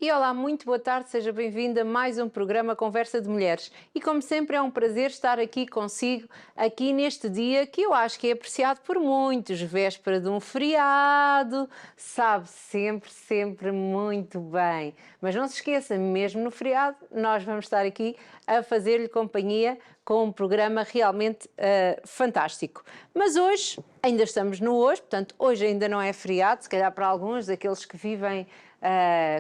E olá, muito boa tarde, seja bem-vinda a mais um programa Conversa de Mulheres. E como sempre é um prazer estar aqui consigo, aqui neste dia que eu acho que é apreciado por muitos, véspera de um feriado, sabe sempre muito bem. Mas não se esqueça, mesmo no feriado, nós vamos estar aqui a fazer-lhe companhia com um programa realmente fantástico. Mas hoje, ainda estamos no hoje, portanto, hoje ainda não é feriado, se calhar para alguns daqueles que vivem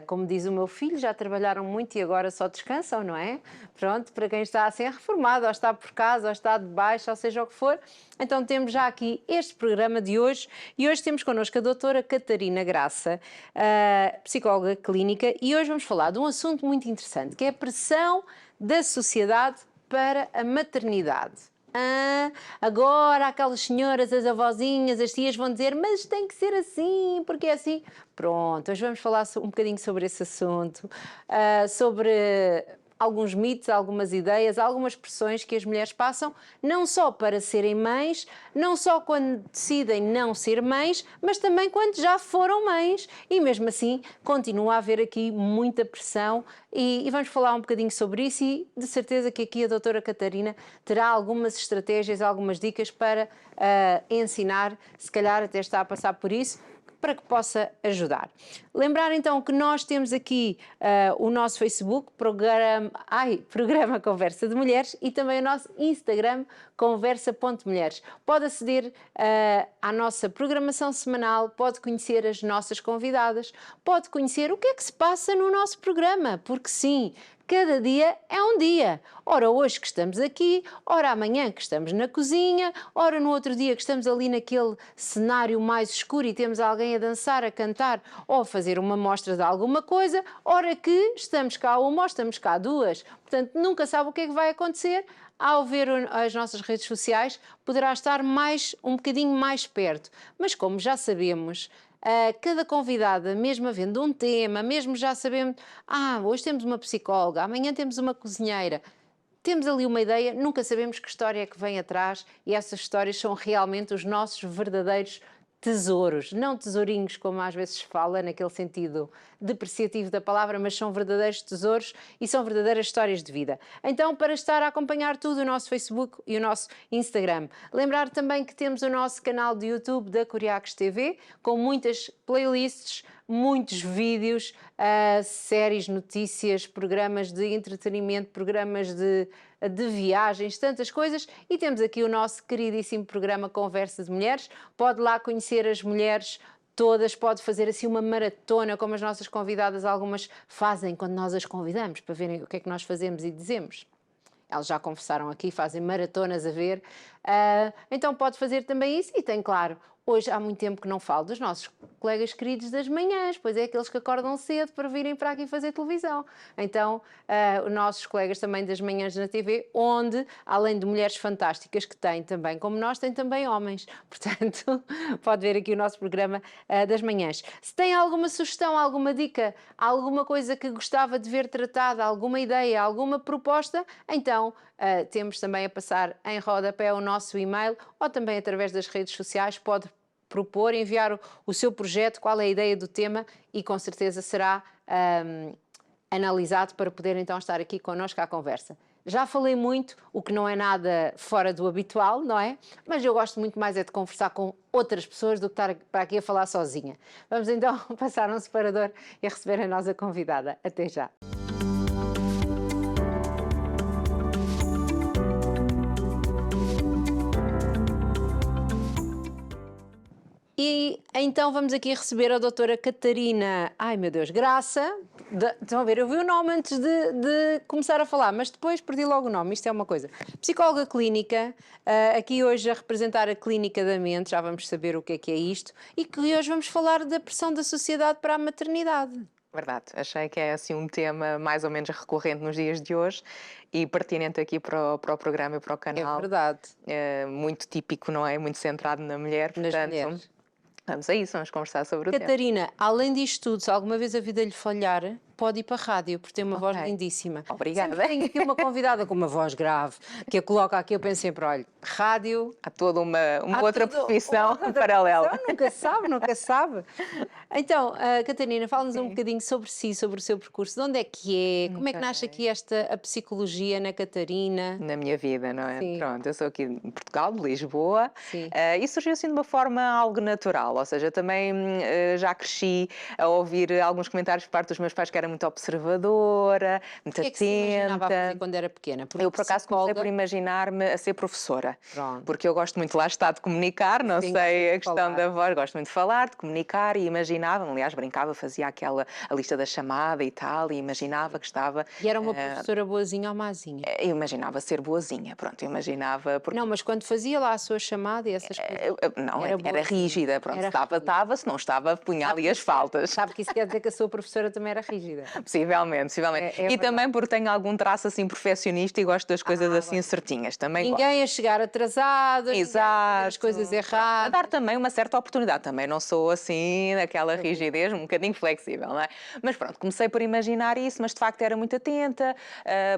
como diz o meu filho, já trabalharam muito e agora só descansam, não é? Pronto, para quem está assim reformado, ou está por casa, ou está de baixo, ou seja o que for. Então temos já aqui este programa de hoje e hoje temos connosco a doutora Catarina Graça, psicóloga clínica, e hoje vamos falar de um assunto muito interessante, que é a pressão da sociedade para a maternidade. Agora aquelas senhoras, as avózinhas, as tias vão dizer, mas tem que ser assim, porque é assim. Pronto, hoje vamos falar um bocadinho sobre esse assunto, sobre alguns mitos, algumas ideias, algumas pressões que as mulheres passam, não só para serem mães, não só quando decidem não ser mães, mas também quando já foram mães. E mesmo assim, continua a haver aqui muita pressão e vamos falar um bocadinho sobre isso e de certeza que aqui a doutora Catarina terá algumas estratégias, algumas dicas para ensinar, se calhar até está a passar por isso, para que possa ajudar. Lembrar então que nós temos aqui o nosso Facebook, programa Conversa de Mulheres, e também o nosso Instagram, conversa.mulheres. Pode aceder à nossa programação semanal, pode conhecer as nossas convidadas, pode conhecer o que é que se passa no nosso programa, porque sim, cada dia é um dia. Ora, hoje que estamos aqui, ora amanhã que estamos na cozinha, ora no outro dia que estamos ali naquele cenário mais escuro e temos alguém a dançar, a cantar ou a fazer uma mostra de alguma coisa, ora que estamos cá uma ou estamos cá duas. Portanto, nunca sabe o que é que vai acontecer. Ao ver as nossas redes sociais, poderá estar um bocadinho mais perto. Mas como já sabemos, cada convidada, mesmo havendo um tema, mesmo já sabemos, hoje temos uma psicóloga, amanhã temos uma cozinheira, temos ali uma ideia, nunca sabemos que história é que vem atrás e essas histórias são realmente os nossos verdadeiros tesouros, não tesourinhos como às vezes se fala naquele sentido depreciativo da palavra, mas são verdadeiros tesouros e são verdadeiras histórias de vida. Então, para estar a acompanhar tudo o nosso Facebook e o nosso Instagram, lembrar também que temos o nosso canal de YouTube da Curiacos TV, com muitas playlists, muitos vídeos, séries, notícias, programas de entretenimento, programas de viagens, tantas coisas, e temos aqui o nosso queridíssimo programa Conversa de Mulheres. Pode lá conhecer as mulheres todas, pode fazer assim uma maratona, como as nossas convidadas algumas fazem quando nós as convidamos, para verem o que é que nós fazemos e dizemos. Elas já confessaram aqui, fazem maratonas a ver. Então pode fazer também isso e tem, claro, hoje há muito tempo que não falo dos nossos colegas queridos das manhãs, pois é aqueles que acordam cedo para virem para aqui fazer televisão. Então, os nossos colegas também das manhãs na TV, onde, além de mulheres fantásticas que têm também, como nós, tem também homens. Portanto, pode ver aqui o nosso programa das manhãs. Se tem alguma sugestão, alguma dica, alguma coisa que gostava de ver tratada, alguma ideia, alguma proposta, então temos também a passar em rodapé o nosso e-mail ou também através das redes sociais, pode propor, enviar o seu projeto, qual é a ideia do tema e com certeza será analisado para poder então estar aqui connosco à conversa. Já falei muito, o que não é nada fora do habitual, não é? Mas eu gosto muito mais é de conversar com outras pessoas do que estar para aqui a falar sozinha. Vamos então passar um separador e receber a nossa convidada. Até já. E então vamos aqui receber a doutora Catarina, ai meu Deus, Graça, estão a ver, eu vi o nome antes de começar a falar, mas depois perdi logo o nome, isto é uma coisa. Psicóloga clínica, aqui hoje a representar a clínica da mente, já vamos saber o que é isto, e que hoje vamos falar da pressão da sociedade para a maternidade. Verdade, achei que é assim um tema mais ou menos recorrente nos dias de hoje e pertinente aqui para o programa e para o É canal. verdade, Muito típico, não é? Muito centrado na mulher, nas portanto, mulheres. vamos a isso, vamos conversar sobre o tema. Catarina, além disto tudo, se alguma vez a vida lhe falhar, pode ir para a rádio, porque tem uma voz Ok. lindíssima. Obrigada. Sempre tenho aqui uma convidada com uma voz grave, que a coloca aqui, eu penso sempre, olha, rádio... Há toda uma Há outra tudo- profissão uma outra paralela. profissão, nunca sabe, nunca sabe. Então, Catarina, fala-nos um Sim. bocadinho sobre si, sobre o seu percurso, de onde é que é, como é que nasce Ok. aqui a psicologia na Catarina? Na minha vida, não é? Sim. Pronto, eu sou aqui de Portugal, de Lisboa, Sim. e surgiu assim de uma forma algo natural, ou seja, também já cresci a ouvir alguns comentários por parte dos meus pais que era muito observadora, O muito que é que se imaginava a fazer atenta. quando era pequena? Porque Eu, por acaso, comecei por psicóloga, imaginar-me a ser professora, pronto, porque eu gosto muito, lá está, de comunicar, não sim, gosta sei de a questão falar. da voz, gosto muito de falar, de comunicar e imaginava, aliás, brincava, fazia a lista da chamada e tal, e imaginava que estava. E era uma professora boazinha ou mazinha? Eu imaginava ser boazinha, pronto, eu imaginava, porque Não, mas quando fazia lá a sua chamada e essas coisas, não, era era boazinha. rígida, pronto, se Era estava, rígida. estava, se não estava, punha Sabe ali que as isso faltas. Sabe que isso quer dizer que a sua professora também era rígida? Possivelmente, possivelmente. É E verdade. também porque tenho algum traço assim perfeccionista e gosto das coisas assim bem. certinhas, também gosto. Ninguém a chegar atrasado, ninguém a fazer as Exato. coisas A erradas. dar também uma certa oportunidade. Também não sou assim, naquela rigidez, um bocadinho flexível, não é? Mas pronto, comecei por imaginar isso, mas de facto era muito atenta,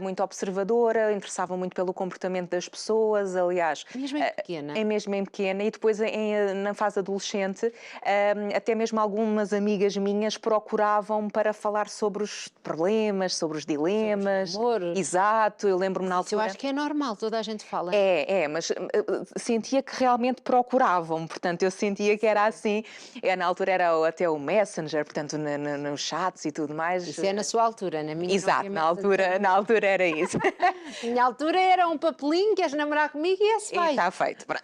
muito observadora, interessava muito pelo comportamento das pessoas, aliás. Mesmo em pequena. É mesmo em pequena e depois na fase adolescente, até mesmo algumas amigas minhas procuravam para falar sobre os problemas, sobre os dilemas. amores. Exato, eu lembro-me na Isso eu altura. acho que é normal, toda a gente fala. Mas sentia que realmente procuravam, portanto, eu sentia que era assim. Na altura era até o Messenger, portanto, nos chats e tudo mais. Isso é na sua altura, na minha não Exato, havia na Messenger. altura era isso. Na minha altura era um papelinho, queres namorar comigo e esse E vai. está feito, pronto.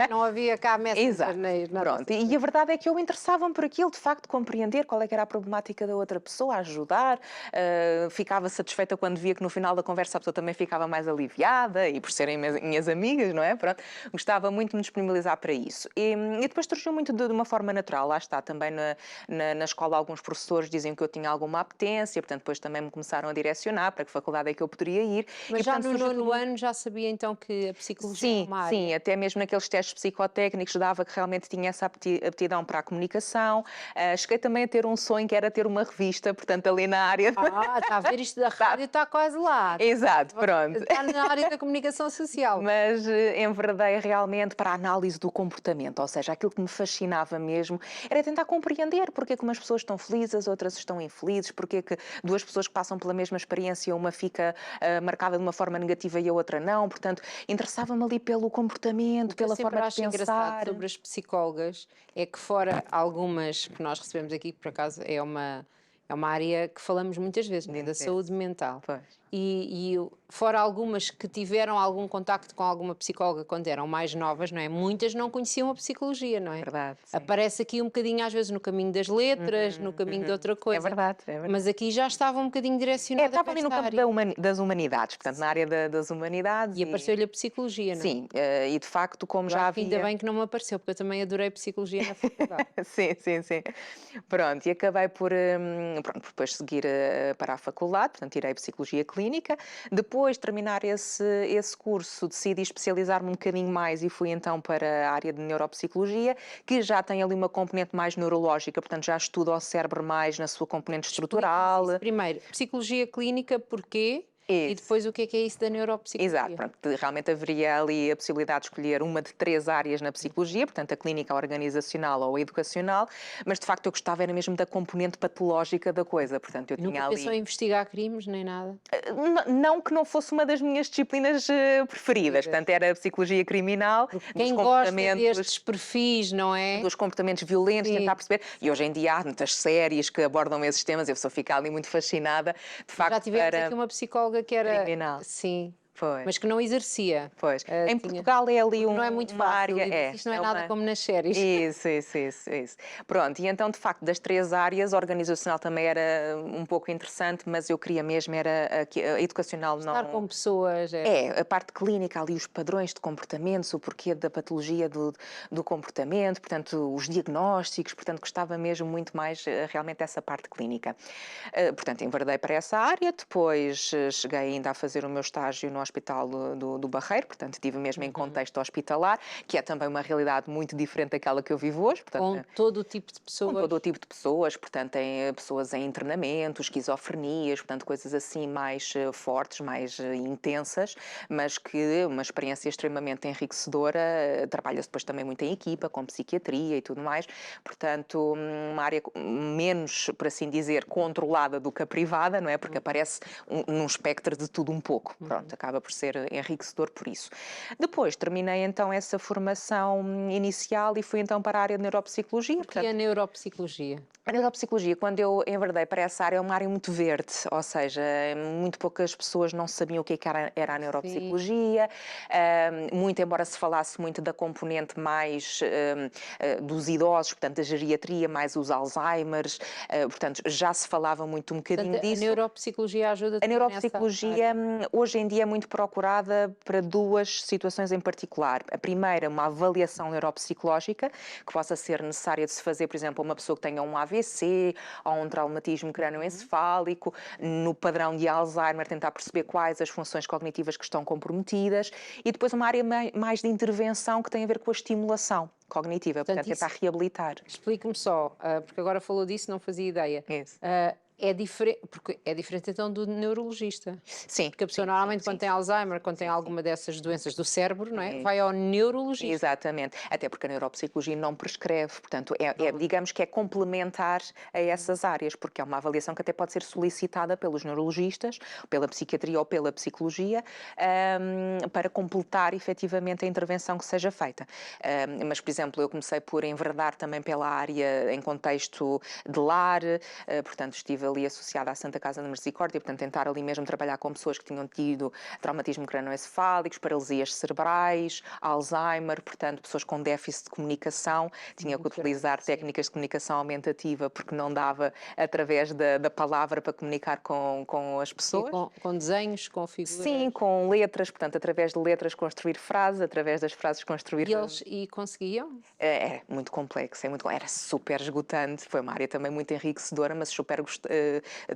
Não havia cá Messenger Exato. nem nada. Pronto, e a verdade é que eu interessava-me por aquilo, de facto, compreender qual é que era a problemática da outra pessoa, ajudar, ficava satisfeita quando via que no final da conversa a pessoa também ficava mais aliviada, e por serem minhas amigas, não é? Pronto, gostava muito de me disponibilizar para isso. E depois surgiu muito de uma forma natural, lá está, também na escola alguns professores diziam que eu tinha alguma apetência, portanto depois também me começaram a direcionar para que faculdade é que eu poderia ir. Mas e, já portanto, no surgiu nono ano já sabia então que a psicologia era Sim, uma sim, área. até mesmo naqueles testes psicotécnicos dava que realmente tinha essa aptidão para a comunicação. Cheguei também a ter um sonho que era ter uma revista, portanto, ali na área. Está a ver isto da rádio, está quase lá. Exato, pronto. Está na área da comunicação social. Mas enverdei realmente para a análise do comportamento, ou seja, aquilo que me fascinava mesmo era tentar compreender porque é que umas pessoas estão felizes, outras estão infelizes, porque é que duas pessoas que passam pela mesma experiência, uma fica marcada de uma forma negativa e a outra não, portanto, interessava-me ali pelo comportamento, O que eu pela sempre forma de acho engraçado pensar. sobre as psicólogas é que fora algumas que nós recebemos aqui, que por acaso é uma área que falamos muitas vezes, né, da saúde mental. Pois. Fora algumas que tiveram algum contacto com alguma psicóloga quando eram mais novas, não é? Muitas não conheciam a psicologia, não é? Verdade, sim. Aparece aqui um bocadinho às vezes no caminho das letras, no caminho de outra coisa. É verdade, é verdade. Mas aqui já estava um bocadinho direcionada Estava para ali no esta campo área. das humanidades, portanto, na área das humanidades. E apareceu-lhe a psicologia, não é? Sim, e de facto, como Eu já acho que ainda havia. bem que não me apareceu, porque eu também adorei psicologia na faculdade. Sim, sim, sim. Pronto, e acabei por, pronto, depois seguir para a faculdade, portanto, tirei Psicologia Clínica. Depois de terminar esse curso, decidi especializar-me um bocadinho mais e fui então para a área de Neuropsicologia, que já tem ali uma componente mais neurológica, portanto, já estuda o cérebro mais na sua componente estrutural. Explica-nos isso. Primeiro, psicologia clínica, porquê? E Isso. depois o que é isso da neuropsicologia? Exato, pronto, realmente haveria ali a possibilidade de escolher uma de 3 áreas na psicologia, portanto a clínica, a organizacional ou a educacional, mas de facto eu gostava era mesmo da componente patológica da coisa, portanto eu E nunca tinha pensou ali. em investigar crimes, nem nada? Não que não fosse uma das minhas disciplinas preferidas, portanto era a psicologia criminal, Quem gosta destes perfis, não é? dos comportamentos violentos, Sim. tentar perceber, e hoje em dia há muitas séries que abordam esses temas, eu só fico ali muito fascinada, de facto, Já tivemos para aqui uma psicóloga que era... criminal. Sim, Pois. mas que não exercia. Pois. Em Tinha- Portugal é ali Não é muito uma fácil, área. isto não é nada como nas séries. Isso. Pronto, e então, de facto, das 3 áreas, a organizacional também era um pouco interessante, mas eu queria mesmo, era a educacional Estar não. com pessoas... A parte clínica ali, os padrões de comportamentos, o porquê da patologia do comportamento, portanto, os diagnósticos, portanto, gostava mesmo muito mais realmente dessa parte clínica. Portanto, enverdei para essa área, depois cheguei ainda a fazer o meu estágio no Hospital do Barreiro, portanto estive mesmo em contexto hospitalar, que é também uma realidade muito diferente daquela que eu vivo hoje. Portanto, Com todo o tipo de pessoas. com todo o tipo de pessoas, portanto tem pessoas em internamento, esquizofrenias, portanto coisas assim mais fortes, mais intensas, mas que uma experiência extremamente enriquecedora. Trabalha-se depois também muito em equipa, com psiquiatria e tudo mais, portanto uma área menos, por assim dizer, controlada do que a privada, não é? Porque aparece num espectro de tudo um pouco, pronto, acaba por ser enriquecedor por isso. Depois terminei então essa formação inicial e fui então para a área de neuropsicologia. Que é a neuropsicologia? A neuropsicologia, quando eu enverdei para essa área, é uma área muito verde, ou seja, muito poucas pessoas não sabiam o que era a neuropsicologia, muito embora se falasse muito da componente mais dos idosos, portanto, da geriatria, mais os Alzheimer's, portanto, já se falava muito um bocadinho Portanto, disso. a neuropsicologia ajuda A neuropsicologia nessa hoje em dia é muito procurada para duas situações em particular. A primeira, uma avaliação neuropsicológica, que possa ser necessária de se fazer, por exemplo, a uma pessoa que tenha um AVC ou um traumatismo crânioencefálico, no padrão de Alzheimer, tentar perceber quais as funções cognitivas que estão comprometidas, e depois uma área mais de intervenção que tem a ver com a estimulação cognitiva, portanto, tentar reabilitar. Explique-me só, porque agora falou disso, não fazia ideia. Isso. É diferente, porque é diferente então do neurologista. Sim. Porque a pessoa normalmente quando tem Alzheimer, quando tem alguma dessas doenças do cérebro, não é? Vai ao neurologista. Exatamente. Até porque a neuropsicologia não prescreve, portanto, digamos que é complementar a essas áreas, porque é uma avaliação que até pode ser solicitada pelos neurologistas, pela psiquiatria ou pela psicologia, para completar efetivamente a intervenção que seja feita. Mas, por exemplo, eu comecei por enverdar também pela área em contexto de lar, portanto, estive ali associada à Santa Casa da Misericórdia, portanto, tentar ali mesmo trabalhar com pessoas que tinham tido traumatismo crânioencefálicos, paralisias cerebrais, Alzheimer, portanto, pessoas com déficit de comunicação. Tinha que utilizar técnicas de comunicação aumentativa porque não dava através da palavra para comunicar com as pessoas. Com desenhos, com figuras. Sim, com letras, portanto, através de letras construir frases, através das frases construir... E conseguiam? É muito complexo, era super esgotante, foi uma área também muito enriquecedora, mas super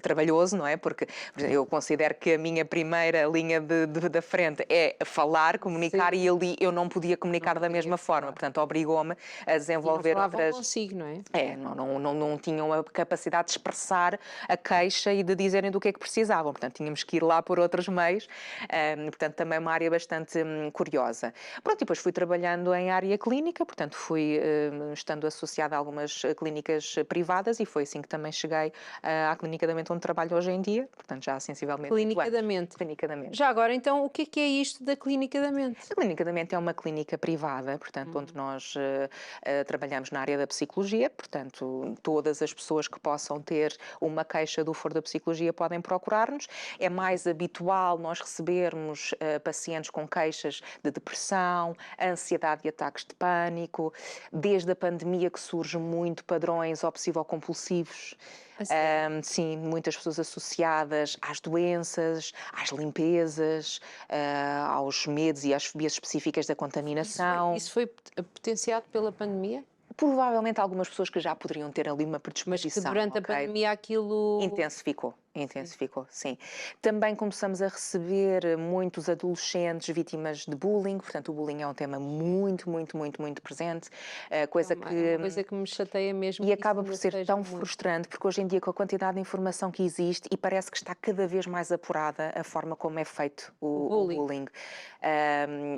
trabalhoso, não é? Porque eu considero que a minha primeira linha da frente é falar, comunicar, e ali eu não podia comunicar da mesma forma, portanto obrigou-me a desenvolver outras... consigo, não é? Não tinham a capacidade de expressar a queixa e de dizerem do que é que precisavam, portanto tínhamos que ir lá por outros meios, portanto também uma área bastante curiosa. Pronto, e depois fui trabalhando em área clínica, portanto fui estando associada a algumas clínicas privadas e foi assim que também cheguei à Clínica da Mente onde trabalho hoje em dia, portanto já há sensivelmente Clínica da Mente. Clínica da Mente. Já agora, então, o que é isto da Clínica da Mente? A Clínica da Mente é uma clínica privada, portanto, onde nós trabalhamos na área da psicologia, portanto, todas as pessoas que possam ter uma queixa do foro da psicologia podem procurar-nos. É mais habitual nós recebermos pacientes com queixas de depressão, ansiedade e ataques de pânico, desde a pandemia que surgem muito padrões obsessivo-compulsivos. Sim, muitas pessoas associadas às doenças, às limpezas, aos medos e às fobias específicas da contaminação. Isso foi potenciado pela pandemia? Provavelmente algumas pessoas que já poderiam ter ali uma predisposição. Mas que durante a pandemia aquilo... Intensificou, sim. Também começamos a receber muitos adolescentes vítimas de bullying, portanto o bullying é um tema muito presente, coisa que me chateia mesmo. E acaba por ser tão frustrante, porque hoje em dia com a quantidade de informação que existe e parece que está cada vez mais apurada a forma como é feito o bullying.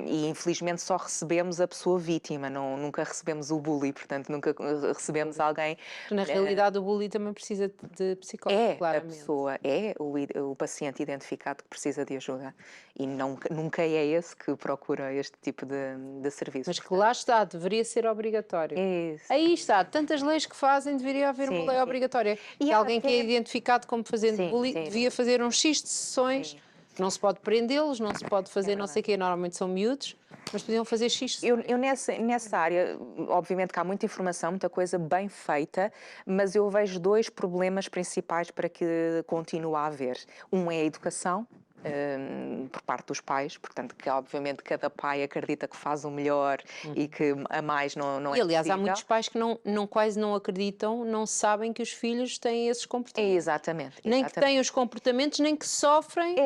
E infelizmente só recebemos a pessoa vítima, nunca recebemos o bully, portanto nunca recebemos alguém... Na realidade o bully também precisa de psicólogo, claramente. A pessoa é o paciente identificado que precisa de ajuda e nunca é esse que procura este tipo de serviço. Mas que lá está, deveria ser obrigatório. Isso. Aí está, tantas leis que fazem, deveria haver uma lei obrigatória. E alguém que é identificado como fazendo bullying devia fazer um X de sessões, não se pode prendê-los, não se pode fazer não sei o quê, normalmente são miúdos, mas podiam fazer X. Eu nessa área, obviamente que há muita informação, muita coisa bem feita, mas eu vejo dois problemas principais para que continue a haver. Um é a educação, por parte dos pais, portanto, que obviamente cada pai acredita que faz o melhor e que a mais não E é aliás, há possível. muitos pais que quase não acreditam, não sabem que os filhos têm esses É comportamentos. exatamente. Nem que têm os comportamentos, nem que sofrem.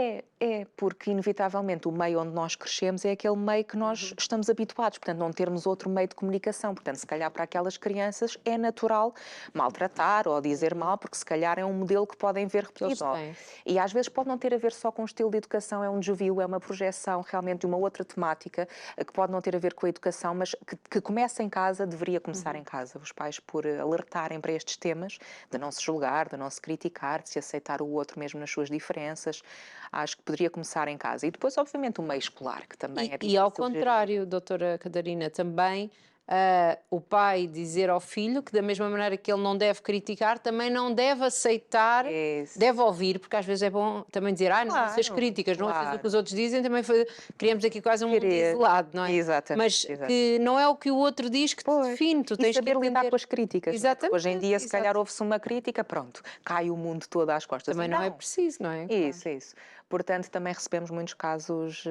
Porque inevitavelmente o meio onde nós crescemos é aquele meio que nós estamos habituados, portanto não termos outro meio de comunicação, portanto se calhar para aquelas crianças é natural maltratar ou dizer mal, porque se calhar é um modelo que podem ver repetido. têm. E às vezes pode não ter a ver só com o estilo de educação, é um desvio, é uma projeção realmente de uma outra temática, que pode não ter a ver com a educação, mas que começa em casa, deveria começar em casa, os pais por alertarem para estes temas, de não se julgar, de não se criticar, de se aceitar o outro mesmo nas suas diferenças. Acho que poderia começar em casa. E depois, obviamente, o meio escolar, que também é difícil E ao de gerir. contrário, doutora Catarina, também o pai dizer ao filho que da mesma maneira que ele não deve criticar, também não deve aceitar, Isso. deve ouvir, porque às vezes é bom também dizer, não vou ser as Claro, críticas, não vou fazer o que claro. os outros dizem, também criamos aqui quase um mundo Querer. isolado, não é? Exatamente, Mas que não é o que o outro diz que te Pois. define, tu E tens saber que lidar entender. com as críticas. Exatamente. Hoje em dia, se calhar, exato. ouve-se uma crítica, pronto, cai o mundo todo às costas. Também E não é preciso, não é? Isso, isso. Portanto, também recebemos muitos casos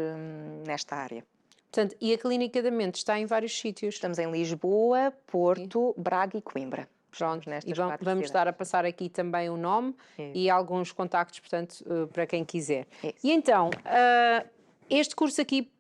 nesta área. Portanto, e a Clínica da Mente está em vários sítios. Estamos em Lisboa, Porto, Braga e Coimbra. Estamos Pronto, nestas e quatro vamos cidades. estar a passar aqui também o nome Isso. e alguns contactos, portanto, para quem quiser. Isso. E então, este curso aqui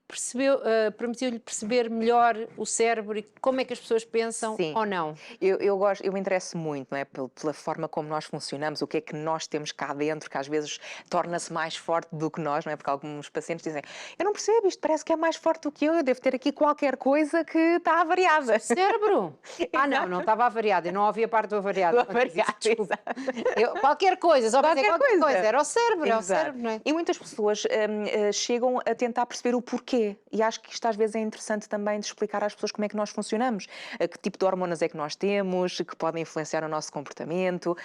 permitiu-lhe perceber melhor o cérebro e como é que as pessoas pensam Sim. ou não? Eu me interesso muito, não é, pela forma como nós funcionamos, o que é que nós temos cá dentro, que às vezes torna-se mais forte do que nós, não é? Porque alguns pacientes dizem, eu não percebo, isto parece que é mais forte do que eu devo ter aqui qualquer coisa que está avariada. Cérebro? Não estava avariado, eu não ouvi a parte do avariado. Do avariado, Desculpa. Qualquer coisa, só para dizer qualquer coisa. Era o cérebro, é o Exato. cérebro, não é? E muitas pessoas chegam a tentar perceber o porquê. E acho que isto às vezes é interessante também de explicar às pessoas como é que nós funcionamos, que tipo de hormonas é que nós temos, que podem influenciar o nosso comportamento.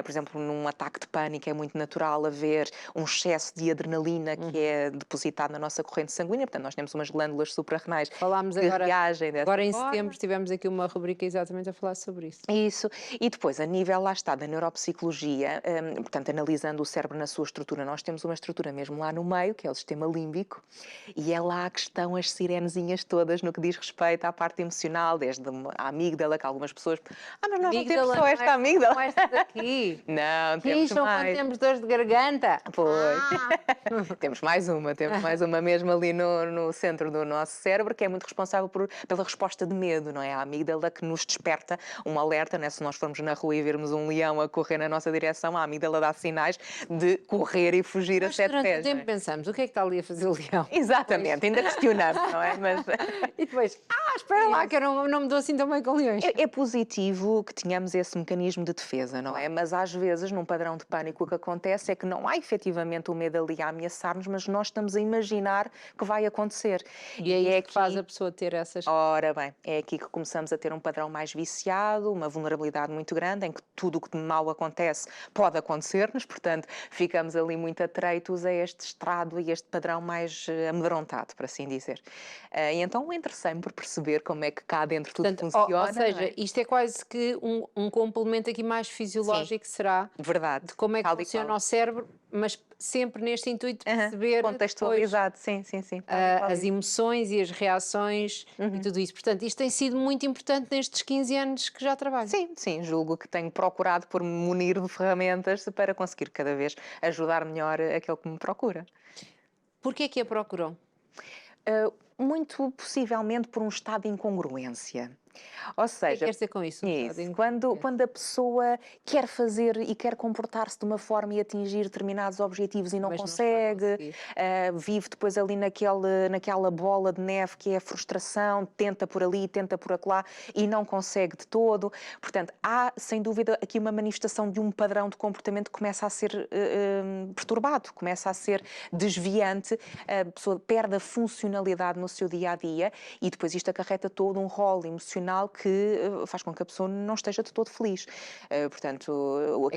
Por exemplo, num ataque de pânico é muito natural haver um excesso de adrenalina que é depositado na nossa corrente sanguínea. Portanto, nós temos umas glândulas suprarrenais Falámos que reagem dessa agora em forma. setembro tivemos aqui uma rubrica exatamente a falar sobre isso. Isso. E depois, a nível, lá está, da neuropsicologia, portanto, analisando o cérebro na sua estrutura, nós temos uma estrutura mesmo lá no meio, que é o sistema límbico, e é lá que estão as sirenezinhas todas no que diz respeito à parte emocional, desde a amígdala, que algumas pessoas... mas nós não temos só esta amígdala. Não é esta daqui. Não, temos São quando mais. temos dores de garganta. Pois. Temos mais uma mesmo ali no centro do nosso cérebro, que é muito responsável pela resposta de medo, não é? A amígdala que nos desperta um alerta, né? Se nós formos na rua e virmos um leão a correr na nossa direção, a amígdala dá sinais de correr e fugir a Mas 7 durante pés. o tempo pensamos, o que é que está ali a fazer o leão? Exatamente, ainda questionamos, não é? Mas... E depois, espera lá, que eu não me dou assim tão bem com leões. É positivo que tenhamos esse mecanismo de defesa, não é? Mas às vezes, num padrão de pânico, o que acontece é que não há efetivamente o medo ali a ameaçar-nos, mas nós estamos a imaginar que vai acontecer. E é isso que faz a pessoa ter essas... Ora bem, é aqui que começamos a ter um padrão mais viciado, uma vulnerabilidade muito grande, em que tudo o que de mal acontece pode acontecer-nos, portanto, ficamos ali muito atreitos a este estrado e este padrão mais amedrontado, por assim dizer. E então interessei-me por perceber como é que cá dentro tudo funciona. Ou seja, isto é quase que um complemento aqui mais fisiológico, será? Verdade. De como é que funciona o cérebro, mas sempre neste intuito de perceber contextualizado, sim. as emoções e as reações e tudo isso. Portanto, isto tem sido muito importante nestes 15 anos que já trabalho. Sim, julgo que tenho procurado por me munir de ferramentas para conseguir cada vez ajudar melhor aquele que me procura. Porquê que a procurou? Muito possivelmente por um estado de incongruência. Ou seja, o que quer dizer com isso? Quando a pessoa quer fazer e quer comportar-se de uma forma e atingir determinados objetivos e não consegue, vive depois ali naquela bola de neve que é a frustração, tenta por ali, tenta por acolá e não consegue de todo. Portanto, há sem dúvida aqui uma manifestação de um padrão de comportamento que começa a ser perturbado, começa a ser desviante, a pessoa perde a funcionalidade no seu dia-a-dia e depois isto acarreta todo um rol emocional que faz com que a pessoa não esteja de todo feliz. Portanto,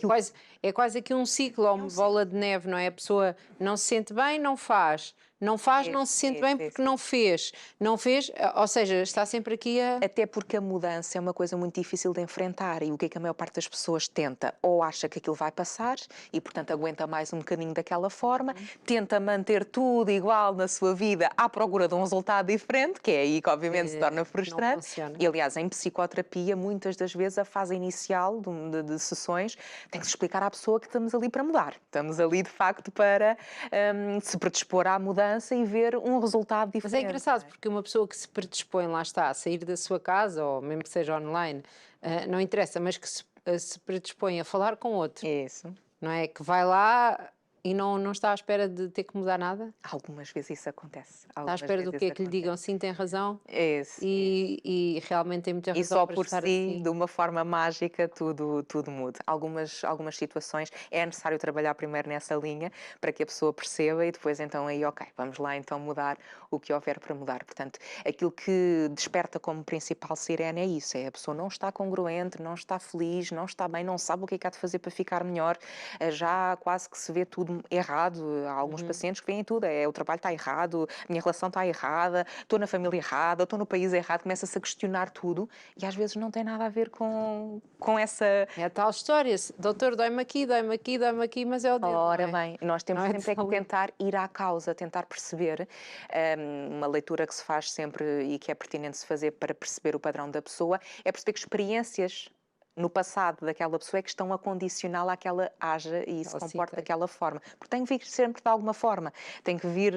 é quase aqui um ciclo, ou uma bola de neve, não é? A pessoa não se sente bem, não faz. não faz, não se sente bem porque não fez. Não fez, ou seja, está sempre aqui a... Até porque a mudança é uma coisa muito difícil de enfrentar e o que é que a maior parte das pessoas tenta? Ou acha que aquilo vai passar e, portanto, aguenta mais um bocadinho daquela forma, tenta manter tudo igual na sua vida à procura de um resultado diferente, que é aí que obviamente se torna frustrante. E, aliás, em psicoterapia, muitas das vezes a fase inicial de sessões tem que se explicar à pessoa que estamos ali para mudar. Estamos ali, de facto, para se predispor à mudança e ver um resultado diferente. Mas é engraçado, porque uma pessoa que se predispõe, lá está, a sair da sua casa, ou mesmo que seja online, não interessa, mas que se predispõe a falar com outro, Isso. não é? Que vai lá e não está à espera de ter que mudar nada? Algumas vezes isso acontece. Está à espera do quê? Que lhe digam sim, tem razão? E realmente tem muita razão. E só para por estar si, assim. de uma forma mágica, tudo muda. Algumas situações é necessário trabalhar primeiro nessa linha para que a pessoa perceba e depois então aí, ok, vamos lá então mudar o que houver para mudar. Portanto, aquilo que desperta como principal sirene é isso, é a pessoa não está congruente, não está feliz, não está bem, não sabe o que é que há de fazer para ficar melhor, já quase que se vê tudo errado. Há alguns pacientes que veem tudo, o trabalho está errado, a minha relação está errada, estou na família errada, estou no país errado, começa-se a questionar tudo e às vezes não tem nada a ver com essa... É a tal história, doutor, dói-me aqui, dói-me aqui, dói-me aqui, mas é o dedo. Ora bem, nós temos Não é sempre que tentar ir à causa, tentar perceber, uma leitura que se faz sempre e que é pertinente se fazer para perceber o padrão da pessoa, é perceber que experiências no passado daquela pessoa é que estão a condicioná-la a que ela haja e se comporte daquela forma. Porque tem que vir sempre de alguma forma, tem que vir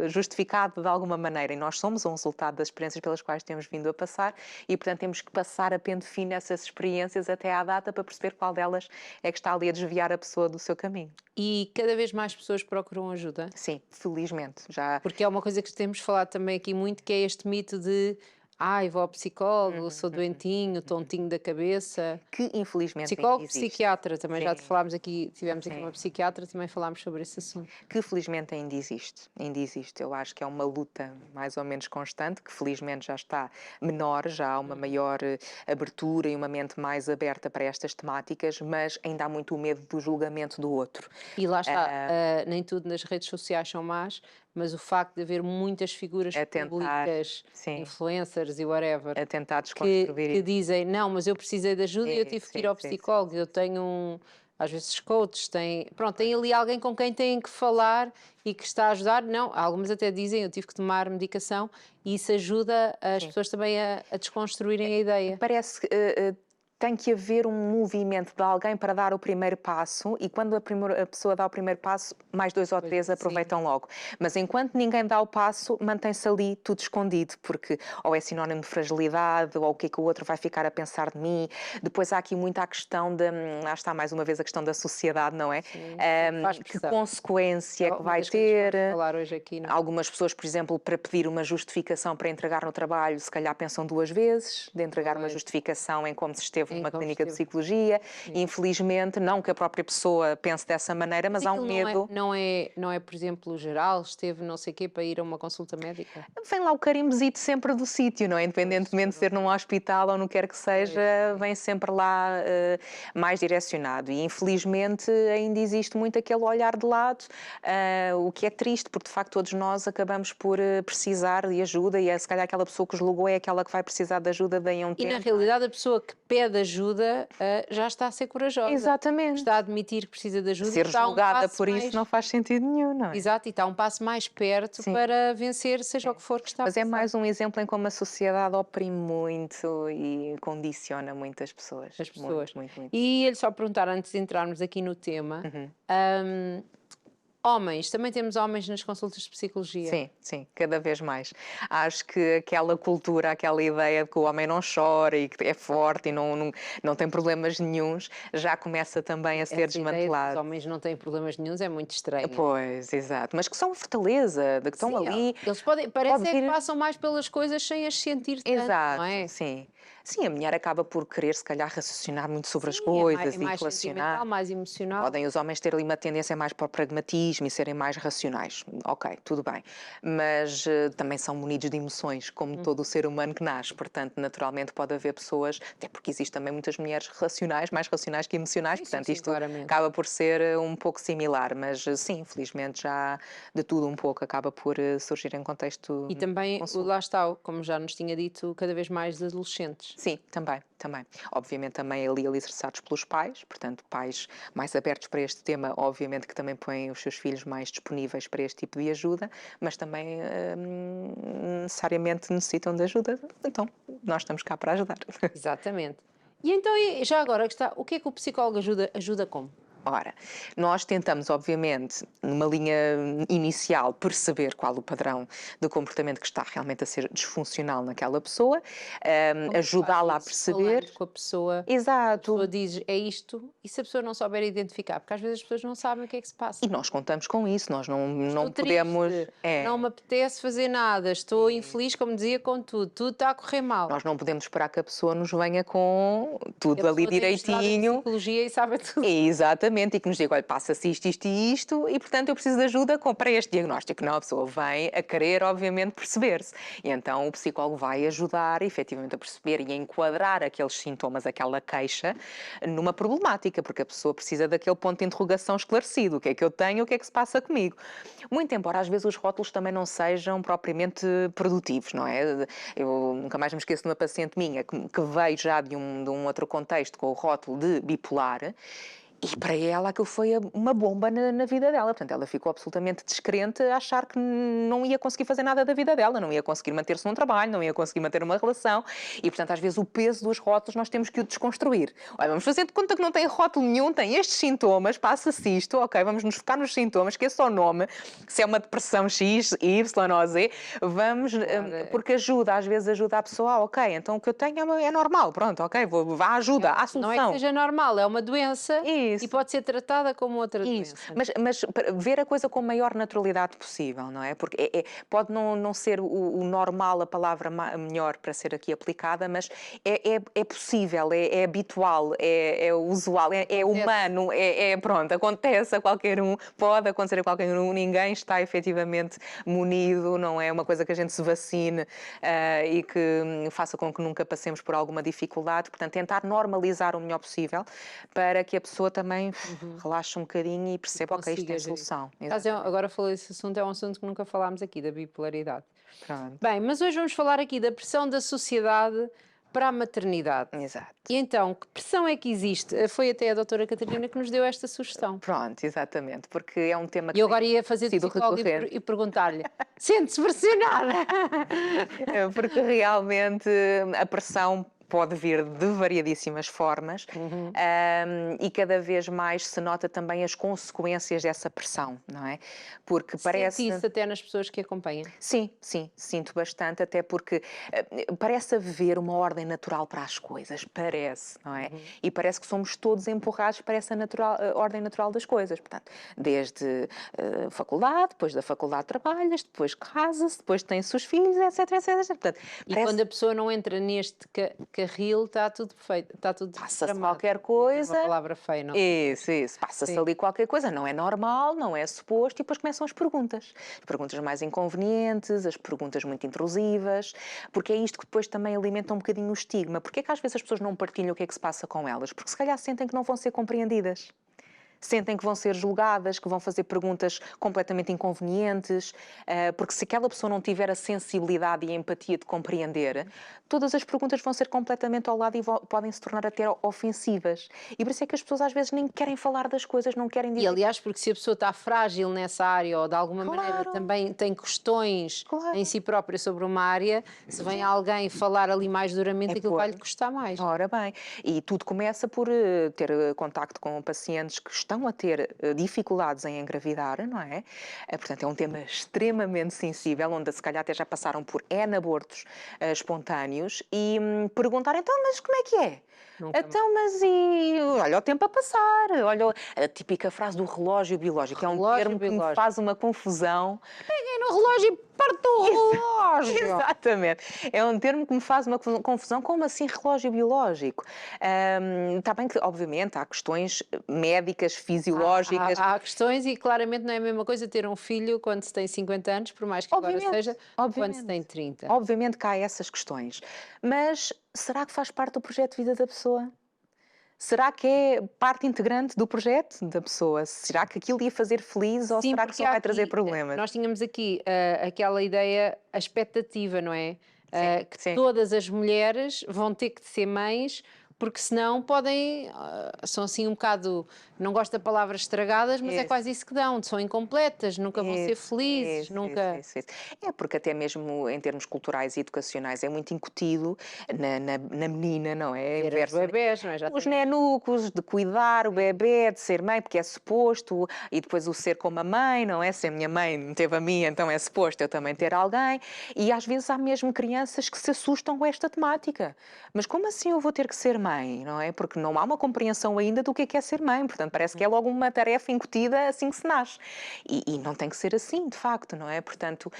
justificado de alguma maneira. E nós somos um resultado das experiências pelas quais temos vindo a passar e, portanto, temos que passar a pente fino essas experiências até à data para perceber qual delas é que está ali a desviar a pessoa do seu caminho. E cada vez mais pessoas procuram ajuda? Sim, felizmente. Já... Porque é uma coisa que temos falado também aqui muito, que é este mito de vou ao psicólogo, sou doentinho, tontinho da cabeça. Que infelizmente psicólogo, existe. psiquiatra, também já te falámos aqui, tivemos Sim. aqui uma psiquiatra, também falámos sobre esse assunto. Que felizmente ainda existe, Eu acho que é uma luta mais ou menos constante, que felizmente já está menor, já há uma maior abertura e uma mente mais aberta para estas temáticas, mas ainda há muito o medo do julgamento do outro. E lá está, nem tudo nas redes sociais são más, mas o facto de haver muitas figuras públicas, influencers e whatever, a tentar desconstruir que dizem, não, mas eu precisei de ajuda e eu tive que ir ao psicólogo, eu tenho às vezes coaches, tem ali alguém com quem têm que falar e que está a ajudar. Não, algumas até dizem, eu tive que tomar medicação e isso ajuda as pessoas também a desconstruírem a ideia. Parece que tem que haver um movimento de alguém para dar o primeiro passo e quando a pessoa dá o primeiro passo, mais 2 ou 3 aproveitam logo. Mas enquanto ninguém dá o passo, mantém-se ali tudo escondido, porque ou é sinónimo de fragilidade, ou o que é que o outro vai ficar a pensar de mim. Depois há aqui muito a questão de, lá está mais uma vez a questão da sociedade, não é? Que consequência que vai ter. Falar hoje aqui, não? Algumas pessoas, por exemplo, para pedir uma justificação para entregar no trabalho, se calhar pensam 2 vezes, de entregar uma justificação em como se esteve numa clínica de psicologia. Infelizmente, não que a própria pessoa pense dessa maneira, mas há um medo. Não é, por exemplo, geral, esteve não sei o quê para ir a uma consulta médica? Vem lá o carimbozito sempre do sítio, não é? Independentemente de ser num hospital ou no que quer que seja, vem sempre lá mais direcionado. E infelizmente ainda existe muito aquele olhar de lado, o que é triste, porque de facto todos nós acabamos por precisar de ajuda e se calhar aquela pessoa que julgou é aquela que vai precisar de ajuda daí a um tempo. E na realidade a pessoa que pede ajuda já está a ser corajosa. Exatamente. Está a admitir que precisa de ajuda. Ser julgada por isso não faz sentido nenhum, não é? Exato, e está um passo mais perto para vencer seja o que for que está a passar. Mas é mais um exemplo em como a sociedade oprime muito e condiciona muitas pessoas. As pessoas. Muito. E ele só perguntar, antes de entrarmos aqui no tema, homens, também temos homens nas consultas de psicologia? Sim, cada vez mais. Acho que aquela cultura, aquela ideia de que o homem não chora e que é forte e não tem problemas nenhuns, já começa também a ser desmantelado. Os homens não têm problemas nenhuns é muito estranho. Pois, exato. Mas que são fortaleza, de que estão ali. Eles parece que passam mais pelas coisas sem as sentir tanto, exato, não é? Sim. Sim, a mulher acaba por querer, se calhar, raciocinar muito sobre as Sim, coisas é e mais sentimental, relacionar. mais emocional. Podem os homens terem uma tendência mais para o pragmatismo e serem mais racionais. Ok, tudo bem. Mas também são munidos de emoções, como todo o ser humano que nasce. Portanto, naturalmente pode haver pessoas, até porque existem também muitas mulheres racionais, mais racionais que emocionais. Sim, sim, Portanto, sim, isto claramente. acaba por ser um pouco similar. Mas sim, felizmente já de tudo um pouco acaba por surgir em contexto E também, consumo. lá está, como já nos tinha dito, cada vez mais de adolescentes. Sim, também, também. Obviamente também ali alicerçados pelos pais, portanto, pais mais abertos para este tema, obviamente que também põem os seus filhos mais disponíveis para este tipo de ajuda, mas também necessariamente necessitam de ajuda, então nós estamos cá para ajudar. Exatamente. E então, já agora que está, o que é que o psicólogo ajuda? Ajuda como? Ora, nós tentamos, obviamente, numa linha inicial, perceber qual o padrão de comportamento que está realmente a ser disfuncional naquela pessoa, Como é que faz ajudá-la a isso? perceber. Falando com a pessoa Exato. diz é isto, e se a pessoa não souber identificar? Porque às vezes as pessoas não sabem o que é que se E passa. nós contamos com isso, nós não Estou podemos. triste, não É. me apetece fazer nada, estou infeliz, como dizia, com tudo está a correr mal. Nós não podemos esperar que a pessoa nos venha com E a tudo ali pessoa tem estudado em direitinho. psicologia e sabe tudo. Exatamente, e que nos diga, olha, passa-se isto, isto e isto, e portanto eu preciso de ajuda para este diagnóstico. Não, a pessoa vem a querer, obviamente, perceber-se. E então o psicólogo vai ajudar, efetivamente, a perceber e a enquadrar aqueles sintomas, aquela queixa, numa problemática, porque a pessoa precisa daquele ponto de interrogação esclarecido. O que é que eu tenho, o que é que se passa comigo? Muito embora às vezes os rótulos também não sejam propriamente produtivos, não é? Eu nunca mais me esqueço de uma paciente minha que veio já de um outro contexto com o rótulo de bipolar. E para ela aquilo foi uma bomba na vida dela. Portanto, ela ficou absolutamente descrente a achar que não ia conseguir fazer nada da vida dela, não ia conseguir manter-se num trabalho, não ia conseguir manter uma relação. E, portanto, às vezes o peso dos rótulos nós temos que o desconstruir. Olha, vamos fazer de conta que não tem rótulo nenhum, tem estes sintomas, passa-se isto, ok, vamos nos focar nos sintomas, que é só o nome, se é uma depressão X, Y ou Z, vamos, porque às vezes ajuda a pessoa, ok, então o que eu tenho é normal, pronto, ok, vá à ajuda, à Não é que solução. seja normal, é uma doença e Isso. pode ser tratada como outra Isso, doença. mas ver a coisa com a maior naturalidade possível, não é? Porque pode não ser o normal, a palavra melhor para ser aqui aplicada, mas é possível, é habitual, é usual, é Acontece. humano, pronto, acontece a qualquer um, pode acontecer a qualquer um, ninguém está efetivamente munido, não é uma coisa que a gente se vacine e que faça com que nunca passemos por alguma dificuldade, portanto tentar normalizar o melhor possível para que a pessoa também relaxa um bocadinho e perceba, ok, isto tem Consiga gerir. solução. Por acaso, Exatamente. agora falei desse assunto, é um assunto que nunca falámos aqui, da bipolaridade. Pronto. Bem, mas hoje vamos falar aqui da pressão da sociedade para a maternidade. Exato. E então, que pressão é que existe? Foi até a doutora Catarina que nos deu esta sugestão. Pronto, exatamente, porque é um tema E eu agora ia fazer de sido psicólogo recorrente. e perguntar-lhe: sente-se pressionada? Porque realmente a pressão pode vir de variadíssimas formas e cada vez mais se nota também as consequências dessa pressão, não é? Porque parece. Sente isso até nas pessoas que acompanham. Sim, sim, sinto bastante, até porque parece haver uma ordem natural para as coisas, parece, não é? E parece que somos todos empurrados para essa ordem natural das coisas, portanto, desde faculdade, depois da faculdade trabalhas, depois casa-se, depois tem-se os filhos, etc, etc, etc. Portanto, E quando a pessoa não entra neste carril, está tudo perfeito, está tudo passa-se tramado. qualquer É coisa. uma palavra feia, não? Isso, passa-se Sim. ali qualquer coisa, não é normal, não é suposto, e depois começam as perguntas. As perguntas mais inconvenientes, as perguntas muito intrusivas, porque é isto que depois também alimenta um bocadinho o estigma. Porque é que às vezes as pessoas não partilham o que é que se passa com elas? Porque se calhar sentem que não vão ser compreendidas. Sentem que vão ser julgadas, que vão fazer perguntas completamente inconvenientes, porque se aquela pessoa não tiver a sensibilidade e a empatia de compreender, todas as perguntas vão ser completamente ao lado e podem se tornar até ofensivas. E por isso é que as pessoas às vezes nem querem falar das coisas, não querem dizer. E aliás, porque se a pessoa está frágil nessa área ou de alguma maneira Claro. também tem questões Claro. em si própria sobre uma área, se vem alguém falar ali mais duramente, aquilo vai lhe Pois. custar mais. Ora bem, e tudo começa por ter contacto com pacientes que estão a ter dificuldades em engravidar, não é? Portanto, é um tema extremamente sensível, onde se calhar até já passaram por N abortos espontâneos e perguntar então, mas como é que é? Nunca mais. Então, mas e olha o tempo a passar, olha a típica frase do relógio biológico, é um Relógio termo que me biológico. faz uma confusão. Peguei no relógio e parte o relógio. Exatamente, é um termo que me faz uma confusão, como assim relógio biológico? Está bem que, obviamente, há questões médicas, fisiológicas, Há questões e claramente não é a mesma coisa ter um filho quando se tem 50 anos, por mais que agora obviamente, seja, quando se tem 30. obviamente que há essas questões, mas será que faz parte do projeto de vida da pessoa? Será que é parte integrante do projeto da pessoa? Será que aquilo ia fazer feliz ou Sim, será que porque só vai trazer problemas? nós tínhamos aqui aquela ideia, a expectativa, não é? Sim, Que sim. todas as mulheres vão ter que ser mães, porque senão podem, são assim um bocado, não gosto da palavra estragadas, mas é Isso. quase isso que dão, são incompletas, nunca vão ser felizes, nunca... Isso. É porque até mesmo em termos culturais e educacionais é muito incutido na menina, não é? Ter os bebés, não é? Já Os tem... nenucos, de cuidar o bebê, de ser mãe, porque é suposto, e depois o ser como a mãe, não é? Se a minha mãe me teve a mim, então é suposto eu também ter alguém. E às vezes há mesmo crianças que se assustam com esta temática. Mas como assim eu vou ter que ser mãe, não é? Porque não há uma compreensão ainda do que é ser mãe, portanto parece que é logo uma tarefa incutida assim que se nasce. E não tem que ser assim, de facto, não é? Portanto,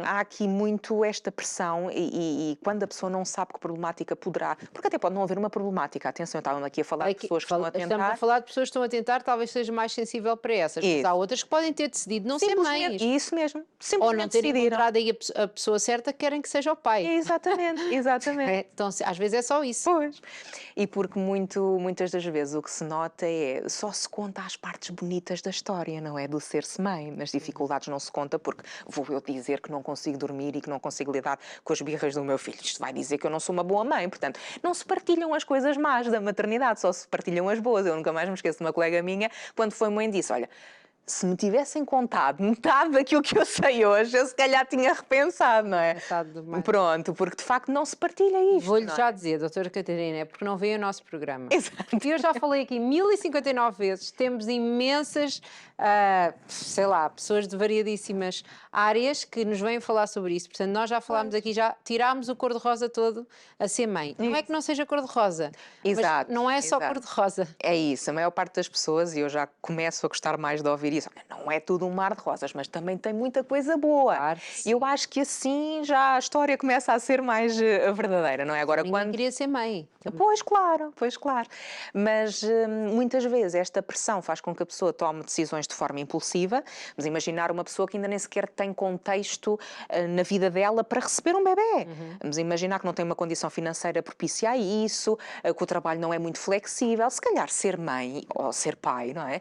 há aqui muito esta pressão e quando a pessoa não sabe que problemática poderá... Porque até pode não haver uma problemática. Atenção, eu estava aqui a falar de pessoas que estão a Estamos a tentar... falar de pessoas que estão a tentar, talvez seja mais sensível para essas, mas Isso. há outras que podem ter decidido não ser mães. Isso mesmo. Ou não Simplesmente ter decidiram. encontrado aí a pessoa certa que querem que seja o pai. Exatamente, exatamente. Então, às vezes é só isso. Pois. E porque muitas das vezes o que se nota é só se conta as partes bonitas da história, não é? Do ser-se mãe. Nas dificuldades não se conta porque vou eu dizer que não consigo dormir e que não consigo lidar com as birras do meu filho. Isto vai dizer que eu não sou uma boa mãe. Portanto, não se partilham as coisas más da maternidade, só se partilham as boas. Eu nunca mais me esqueço de uma colega minha, quando foi mãe, disse: olha, se me tivessem contado metade daquilo que eu sei hoje, eu se calhar tinha repensado, não é? Pronto, porque de facto não se partilha isto. Vou-lhe não já é? dizer, doutora Catarina, é porque não veio o nosso programa. Exato. E eu já falei aqui 1059 vezes, temos imensas, sei lá, pessoas de variadíssimas áreas que nos vêm falar sobre isso. Portanto, nós já falámos aqui, já tirámos o cor-de-rosa todo a ser mãe. Não é que não seja cor-de-rosa, Exato, mas não é só exato. cor-de-rosa. É isso, a maior parte das pessoas, e eu já começo a gostar mais de ouvir isso, olha, não é tudo um mar de rosas, mas também tem muita coisa boa. Claro, E eu acho que assim já a história começa a ser mais verdadeira, não é? Agora, Ninguém queria ser mãe. Pois claro, pois claro. Mas muitas vezes esta pressão faz com que a pessoa tome decisões de forma impulsiva. Vamos imaginar uma pessoa que ainda nem sequer tem contexto na vida dela para receber um bebê. Vamos imaginar que não tem uma condição financeira propícia a isso, que o trabalho não é muito flexível. Se calhar ser mãe ou ser pai, não é?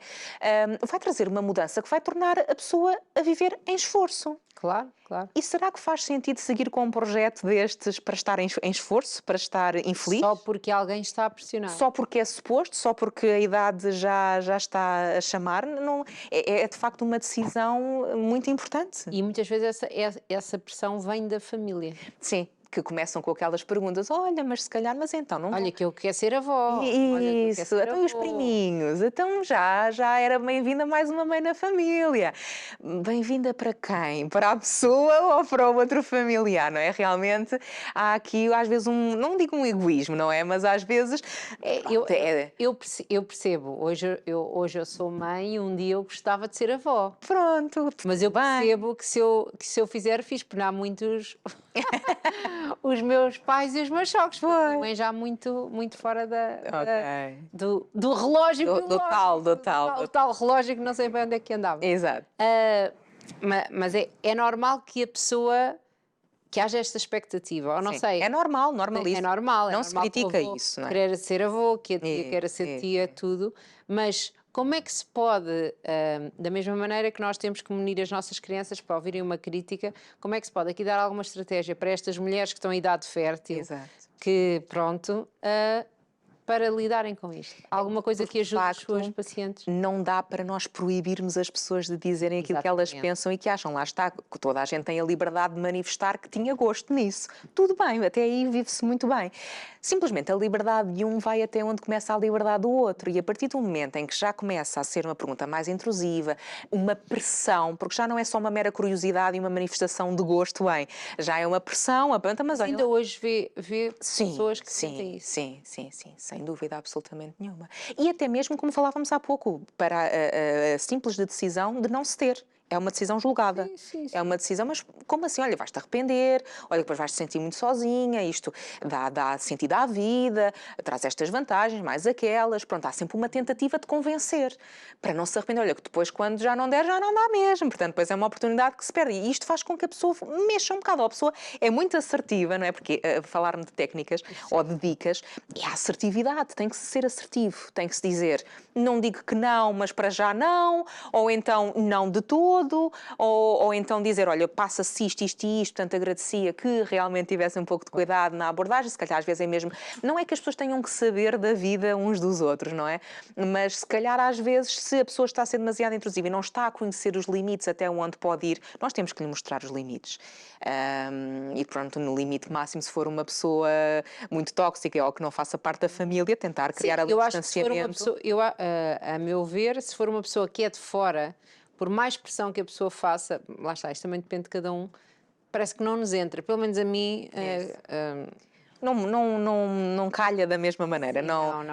Vai trazer uma mudança que vai tornar a pessoa a viver em esforço. Claro, claro. E será que faz sentido seguir com um projeto destes para estar em esforço, para estar infeliz? Só porque alguém está a pressionar. Só porque é suposto, só porque a idade já está a chamar, não, é de facto uma decisão muito importante. E muitas vezes essa pressão vem da família. Sim, que começam com aquelas perguntas, olha, mas se calhar, mas então não... Olha que eu quero ser avó. Isso, então e os priminhos? Então já era bem-vinda mais uma mãe na família. Bem-vinda para quem? Para a pessoa ou para o outro familiar, não é? Realmente há aqui às vezes não digo um egoísmo, não é? Mas às vezes... Eu percebo, hoje eu sou mãe e um dia eu gostava de ser avó. Pronto, Mas eu bem. percebo que se eu fizer, fiz penar muitos os meus pais e os meus sogros. Porque mãe já muito fora do relógio biológico, do tal. O tal relógio que não sei bem onde é que andava. Exato. Mas é normal que a pessoa, que haja esta expectativa, ou não Sim, sei. é normal, normalíssimo. É normal. Não se normal que o critica avô isso, não é? querer ser avô, que a tia queira ser tia, tudo. Mas como é que se pode, da mesma maneira que nós temos que munir as nossas crianças para ouvirem uma crítica, como é que se pode aqui dar alguma estratégia para estas mulheres que estão em idade fértil, Exato. que pronto, para lidarem com isto? Alguma coisa que ajude as suas pacientes? Não dá para nós proibirmos as pessoas de dizerem aquilo que elas pensam e que acham. Lá está, toda a gente tem a liberdade de manifestar que tinha gosto nisso. Tudo bem, até aí vive-se muito bem. Simplesmente a liberdade de um vai até onde começa a liberdade do outro, e a partir do momento em que já começa a ser uma pergunta mais intrusiva, uma pressão, porque já não é só uma mera curiosidade e uma manifestação de gosto, bem, já é uma pressão, a planta, mas olha, ainda hoje vê pessoas que sim, sentem isso. sim, sem dúvida absolutamente nenhuma. E até mesmo, como falávamos há pouco, para a simples decisão de não se ter. É uma decisão julgada. Sim. É uma decisão, mas como assim? Olha, vais-te arrepender, olha, depois vais-te sentir muito sozinha, isto dá sentido à vida, traz estas vantagens, mais aquelas. Pronto, há sempre uma tentativa de convencer, para não se arrepender. Olha, que depois, quando já não der, já não dá mesmo. Portanto, depois é uma oportunidade que se perde. E isto faz com que a pessoa mexa um bocado. A pessoa é muito assertiva, não é? Porque falar-me de técnicas ou de dicas é a assertividade. Tem que ser assertivo. Tem que se dizer, não digo que não, mas para já não. Ou então, não de todo. Ou então dizer, olha, passa-se isto e isto, portanto agradecia que realmente tivesse um pouco de cuidado na abordagem, se calhar às vezes é mesmo, não é que as pessoas tenham que saber da vida uns dos outros, não é? Mas se calhar às vezes, se a pessoa está a ser demasiado intrusiva e não está a conhecer os limites até onde pode ir, nós temos que lhe mostrar os limites. E pronto, no limite máximo, se for uma pessoa muito tóxica ou que não faça parte da família, tentar criar ali um distanciamento. A meu ver, se for uma pessoa que é de fora, por mais pressão que a pessoa faça, lá está, isto também depende de cada um, parece que não nos entra. Pelo menos a mim... Não calha da mesma maneira.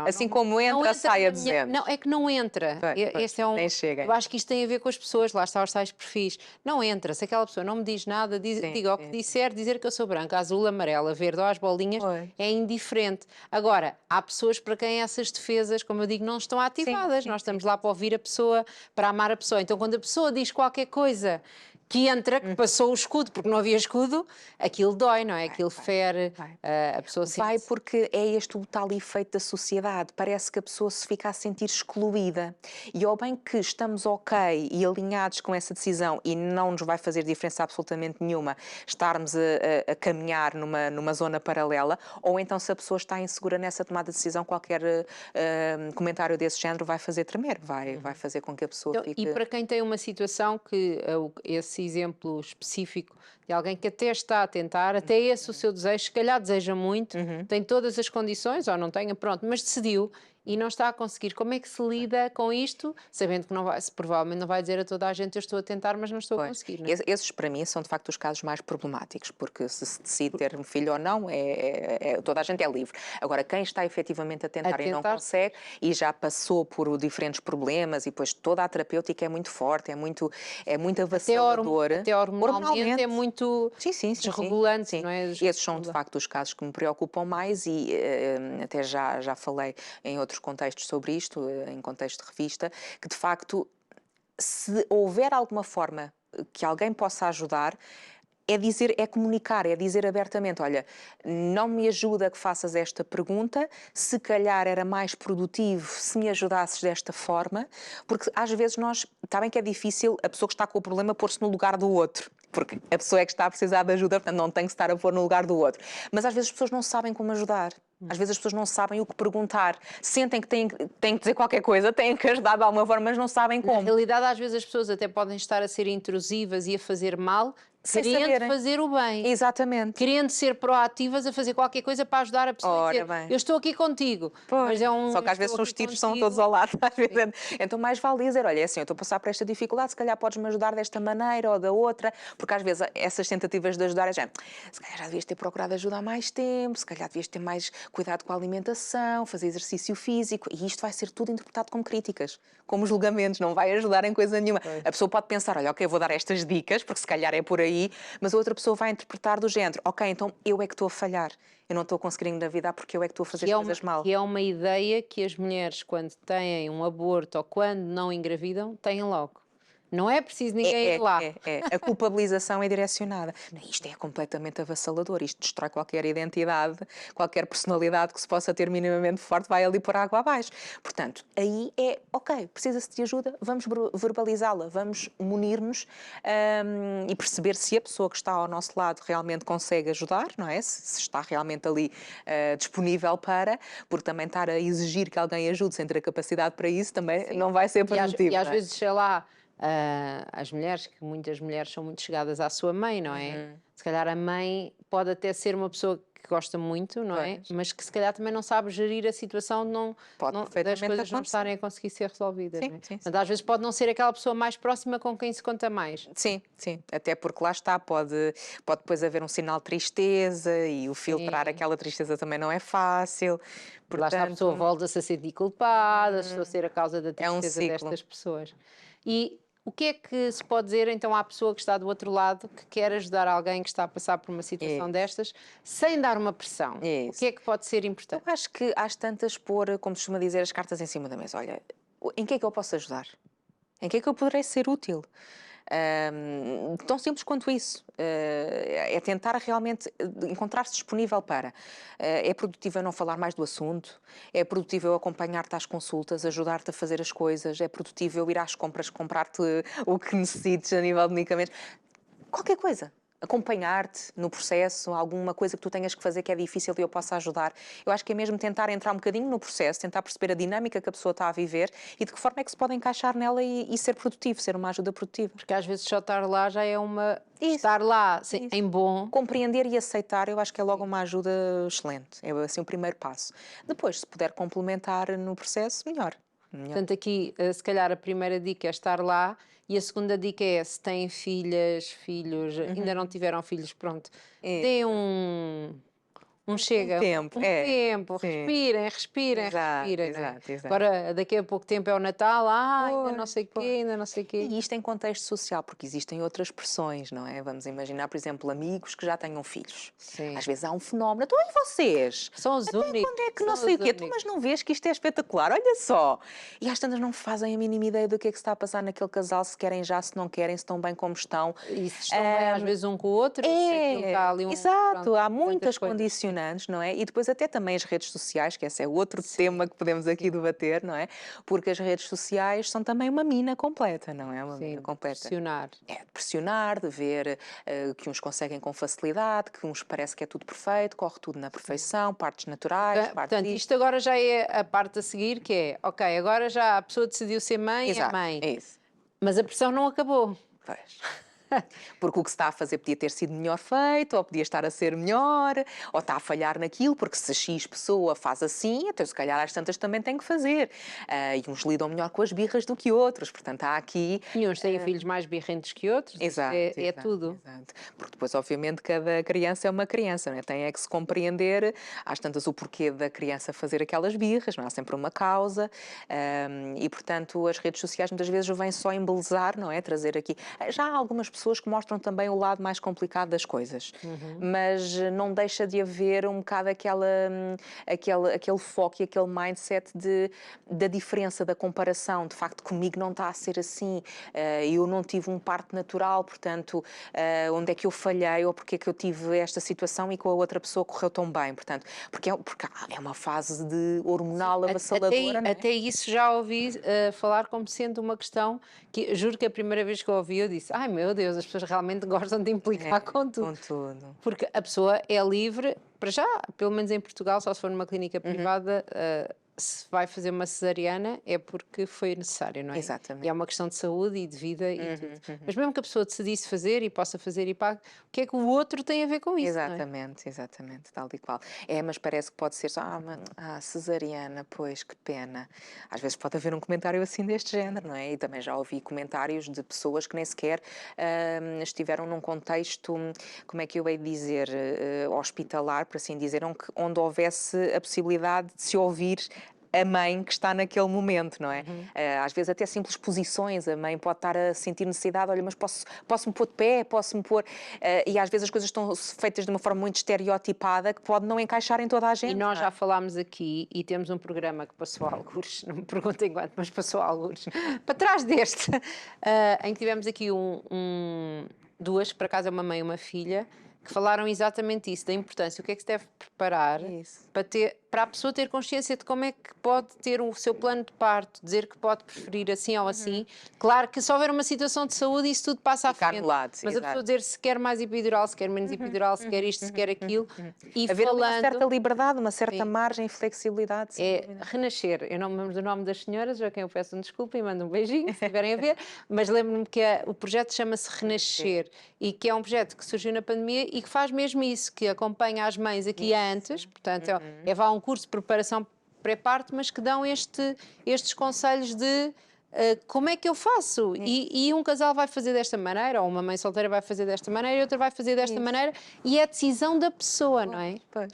Assim como entra, sai a 200. Não, é que não entra. Este é nem chega. Eu acho que isto tem a ver com as pessoas, lá está os tais perfis. Não entra. Se aquela pessoa não me diz nada, diga o que disser, dizer que eu sou branca, azul, amarela, verde ou às bolinhas, é indiferente. Agora, há pessoas para quem essas defesas, como eu digo, não estão ativadas. Nós estamos lá para ouvir a pessoa, para amar a pessoa. Então, quando a pessoa diz qualquer coisa que entra, que passou o escudo, porque não havia escudo, aquilo dói, não é? Aquilo fere, a pessoa sente... Vai porque é este o tal efeito da sociedade. Parece que a pessoa se fica a sentir excluída. E ao bem que estamos ok e alinhados com essa decisão e não nos vai fazer diferença absolutamente nenhuma estarmos a caminhar numa zona paralela, ou então se a pessoa está insegura nessa tomada de decisão, qualquer comentário desse género vai fazer tremer, vai fazer com que a pessoa fique... E para quem tem uma situação que esse exemplo específico de alguém que até está a tentar, até esse o seu desejo, se calhar deseja muito, tem todas as condições, ou não tenha, pronto, mas decidiu e não está a conseguir. Como é que se lida com isto, sabendo que provavelmente não vai dizer a toda a gente eu estou a tentar, mas não estou a conseguir, não é? Esses, para mim, são de facto os casos mais problemáticos, porque se decide ter um filho ou não, toda a gente é livre. Agora, quem está efetivamente a tentar e não consegue, e já passou por diferentes problemas, e depois toda a terapêutica é muito forte, é muito avassalador. Até hormonalmente é muito desregulante, não é? Esses são, de facto, os casos que me preocupam mais, e até já falei em outros contextos sobre isto, em contexto de revista, que de facto, se houver alguma forma que alguém possa ajudar, é comunicar, é dizer abertamente, olha, não me ajuda que faças esta pergunta, se calhar era mais produtivo se me ajudasses desta forma, porque às vezes está bem que é difícil a pessoa que está com o problema pôr-se no lugar do outro, porque a pessoa é que está a precisar de ajuda, portanto não tem que estar a pôr no lugar do outro. Mas às vezes as pessoas não sabem como ajudar. Às vezes as pessoas não sabem o que perguntar, sentem que têm que dizer qualquer coisa, têm que ajudar de alguma forma, mas não sabem como. Na realidade, às vezes as pessoas até podem estar a ser intrusivas e a fazer mal, querendo fazer o bem. Exatamente. Querendo ser proativas a fazer qualquer coisa para ajudar a pessoa a dizer, eu estou aqui contigo. Mas só que às vezes os tiros são todos ao lado. Então mais vale dizer, olha, é assim, eu estou a passar por esta dificuldade, se calhar podes-me ajudar desta maneira ou da outra, porque às vezes essas tentativas de ajudar se calhar já devias ter procurado ajuda há mais tempo, se calhar devias ter mais cuidado com a alimentação, fazer exercício físico, e isto vai ser tudo interpretado como críticas, como julgamentos, não vai ajudar em coisa nenhuma. A pessoa pode pensar, olha, ok, eu vou dar estas dicas, porque se calhar é por aí, mas a outra pessoa vai interpretar do género, ok, então eu é que estou a falhar, eu não estou conseguindo engravidar porque eu é que estou a fazer as coisas mal. Que é uma ideia que as mulheres, quando têm um aborto ou quando não engravidam, têm logo. Não é preciso ninguém ir lá. A culpabilização é direcionada. Isto é completamente avassalador, isto destrói qualquer identidade, qualquer personalidade que se possa ter minimamente forte, vai ali por água abaixo. Portanto, aí é, ok, precisa-se de ajuda, vamos verbalizá-la, vamos munir-nos e perceber se a pessoa que está ao nosso lado realmente consegue ajudar, não é? Se está realmente ali disponível para, porque também estar a exigir que alguém ajude sem ter a capacidade para isso também não vai ser produtivo. E às vezes, sei lá, as mulheres, que muitas mulheres são muito chegadas à sua mãe, não é? Se calhar a mãe pode até ser uma pessoa que gosta muito, não é? Mas que se calhar também não sabe gerir a situação das coisas não estarem a conseguir ser resolvidas. Sim, não é? sim, sim. Portanto, às vezes pode não ser aquela pessoa mais próxima com quem se conta mais. Sim, sim, até porque lá está, pode depois haver um sinal de tristeza e o filtrar aquela tristeza também não é fácil. Portanto, lá está, a pessoa volta-se a sentir culpada, estou a ser a causa da é um tristeza ciclo. destas pessoas. E o que é que se pode dizer então à pessoa que está do outro lado, que quer ajudar alguém que está a passar por uma situação destas, sem dar uma pressão? O que é que pode ser importante? Eu acho que às tantas pôr, como costuma dizer, as cartas em cima da mesa. Olha, em que é que eu posso ajudar? Em que é que eu poderei ser útil? Tão simples quanto isso. É tentar realmente encontrar-se disponível para. É produtivo eu não falar mais do assunto, é produtivo eu acompanhar-te às consultas, ajudar-te a fazer as coisas, é produtivo eu ir às compras, comprar-te o que necessites a nível de medicamentos. Qualquer coisa. Acompanhar-te no processo, alguma coisa que tu tenhas que fazer que é difícil e eu possa ajudar. Eu acho que é mesmo tentar entrar um bocadinho no processo, tentar perceber a dinâmica que a pessoa está a viver e de que forma é que se pode encaixar nela e ser produtivo, ser uma ajuda produtiva. Porque às vezes só estar lá já é uma... Estar lá em bom... Compreender e aceitar, eu acho que é logo uma ajuda excelente. É assim o primeiro passo. Depois, se puder complementar no processo, melhor. Portanto, aqui, se calhar, a primeira dica é estar lá e a segunda dica é, se têm filhas, filhos, ainda não tiveram filhos, pronto, dê chega, tempo, respirem, Exato, não é? exato. Agora, daqui a pouco tempo é o Natal, ainda não sei o quê, ainda não sei o quê. E isto em contexto social, porque existem outras pressões, não é? Vamos imaginar, por exemplo, amigos que já tenham filhos. Sim. Às vezes há um fenómeno, então e vocês? São os únicos. Quando é que não sei o quê? Tu, mas não vês que isto é espetacular, olha só. E às tantas não fazem a mínima ideia do que é que se está a passar naquele casal, se querem já, se não querem, se estão bem como estão. E se estão bem às vezes um com o outro, está ali exato, pronto, há muitas coisas. Condicionantes, não é? E depois até também as redes sociais, que esse é outro tema que podemos aqui debater, não é? Porque as redes sociais são também uma mina completa, não é? Uma mina completa. Pressionar. De pressionar, de ver que uns conseguem com facilidade, que uns parece que é tudo perfeito, corre tudo na perfeição, partes naturais, Portanto, isto agora já é a parte a seguir, que é, ok, agora já a pessoa decidiu ser mãe, Exato, é mãe. é isso. Mas a pressão não acabou. Pois. Porque o que se está a fazer podia ter sido melhor feito, ou podia estar a ser melhor, ou está a falhar naquilo, porque se X pessoa faz assim, então se calhar às tantas também tem que fazer. E uns lidam melhor com as birras do que outros, portanto há aqui... E uns têm filhos mais birrentos que outros, Exato, é tudo. Exato. Porque depois, obviamente, cada criança é uma criança, não é? Tem é que se compreender, às tantas, o porquê da criança fazer aquelas birras, não é? Há sempre uma causa, e portanto as redes sociais muitas vezes vêm só embelezar, não é? Trazer aqui... Já há algumas pessoas que mostram também o lado mais complicado das coisas, mas não deixa de haver um bocado aquele foco e aquele mindset da diferença, da comparação. De facto, comigo não está a ser assim, eu não tive um parto natural, portanto, onde é que eu falhei ou porque é que eu tive esta situação e com a outra pessoa correu tão bem, portanto, porque é uma fase de hormonal avassaladora, não é? Até isso já ouvi falar como sendo uma questão que, juro que a primeira vez que eu ouvi eu disse, ai meu Deus, as pessoas realmente gostam de implicar com tudo. Com tudo. Porque a pessoa é livre, para já, pelo menos em Portugal, só se for numa clínica privada, se vai fazer uma cesariana é porque foi necessário, não é? Exatamente. E é uma questão de saúde e de vida e tudo. Mas mesmo que a pessoa decidisse fazer e possa fazer e pague, o que é que o outro tem a ver com isso? Exatamente, exatamente, tal e qual. Mas parece que pode ser só, cesariana, pois, que pena. Às vezes pode haver um comentário assim deste género, não é? E também já ouvi comentários de pessoas que nem sequer estiveram num contexto, como é que eu hei de dizer, hospitalar, por assim dizer, onde houvesse a possibilidade de se ouvir a mãe que está naquele momento, não é? Às vezes até simples posições, a mãe pode estar a sentir necessidade, olha, mas posso-me pôr de pé, posso-me pôr... e às vezes as coisas estão feitas de uma forma muito estereotipada que pode não encaixar em toda a gente. E nós não é? já falámos aqui e temos um programa que passou algures, não me perguntem quanto, mas passou algures, para trás deste, em que tivemos aqui duas, por acaso é uma mãe e uma filha, que falaram exatamente isso, da importância, o que é que se deve preparar para a pessoa ter consciência de como é que pode ter o seu plano de parto, dizer que pode preferir assim ou assim. Claro que se houver uma situação de saúde, isso tudo passa à frente. Anulado, mas exato. a pessoa dizer se quer mais epidural, se quer menos epidural, se quer isto, se quer aquilo. E Haver falando, uma certa liberdade, uma certa Sim. margem e flexibilidade. sem dúvida. Renascer. Eu não me lembro do nome das senhoras, a quem eu peço desculpa e mando um beijinho, se estiverem a ver, mas lembro-me que o projeto chama-se Renascer e que é um projeto que surgiu na pandemia e que faz mesmo isso, que acompanha as mães aqui antes, portanto vá um curso de preparação pré-parto, mas que dão estes conselhos de como é que eu faço? E um casal vai fazer desta maneira, ou uma mãe solteira vai fazer desta maneira, e outra vai fazer desta maneira, e é decisão da pessoa, não é? Pois.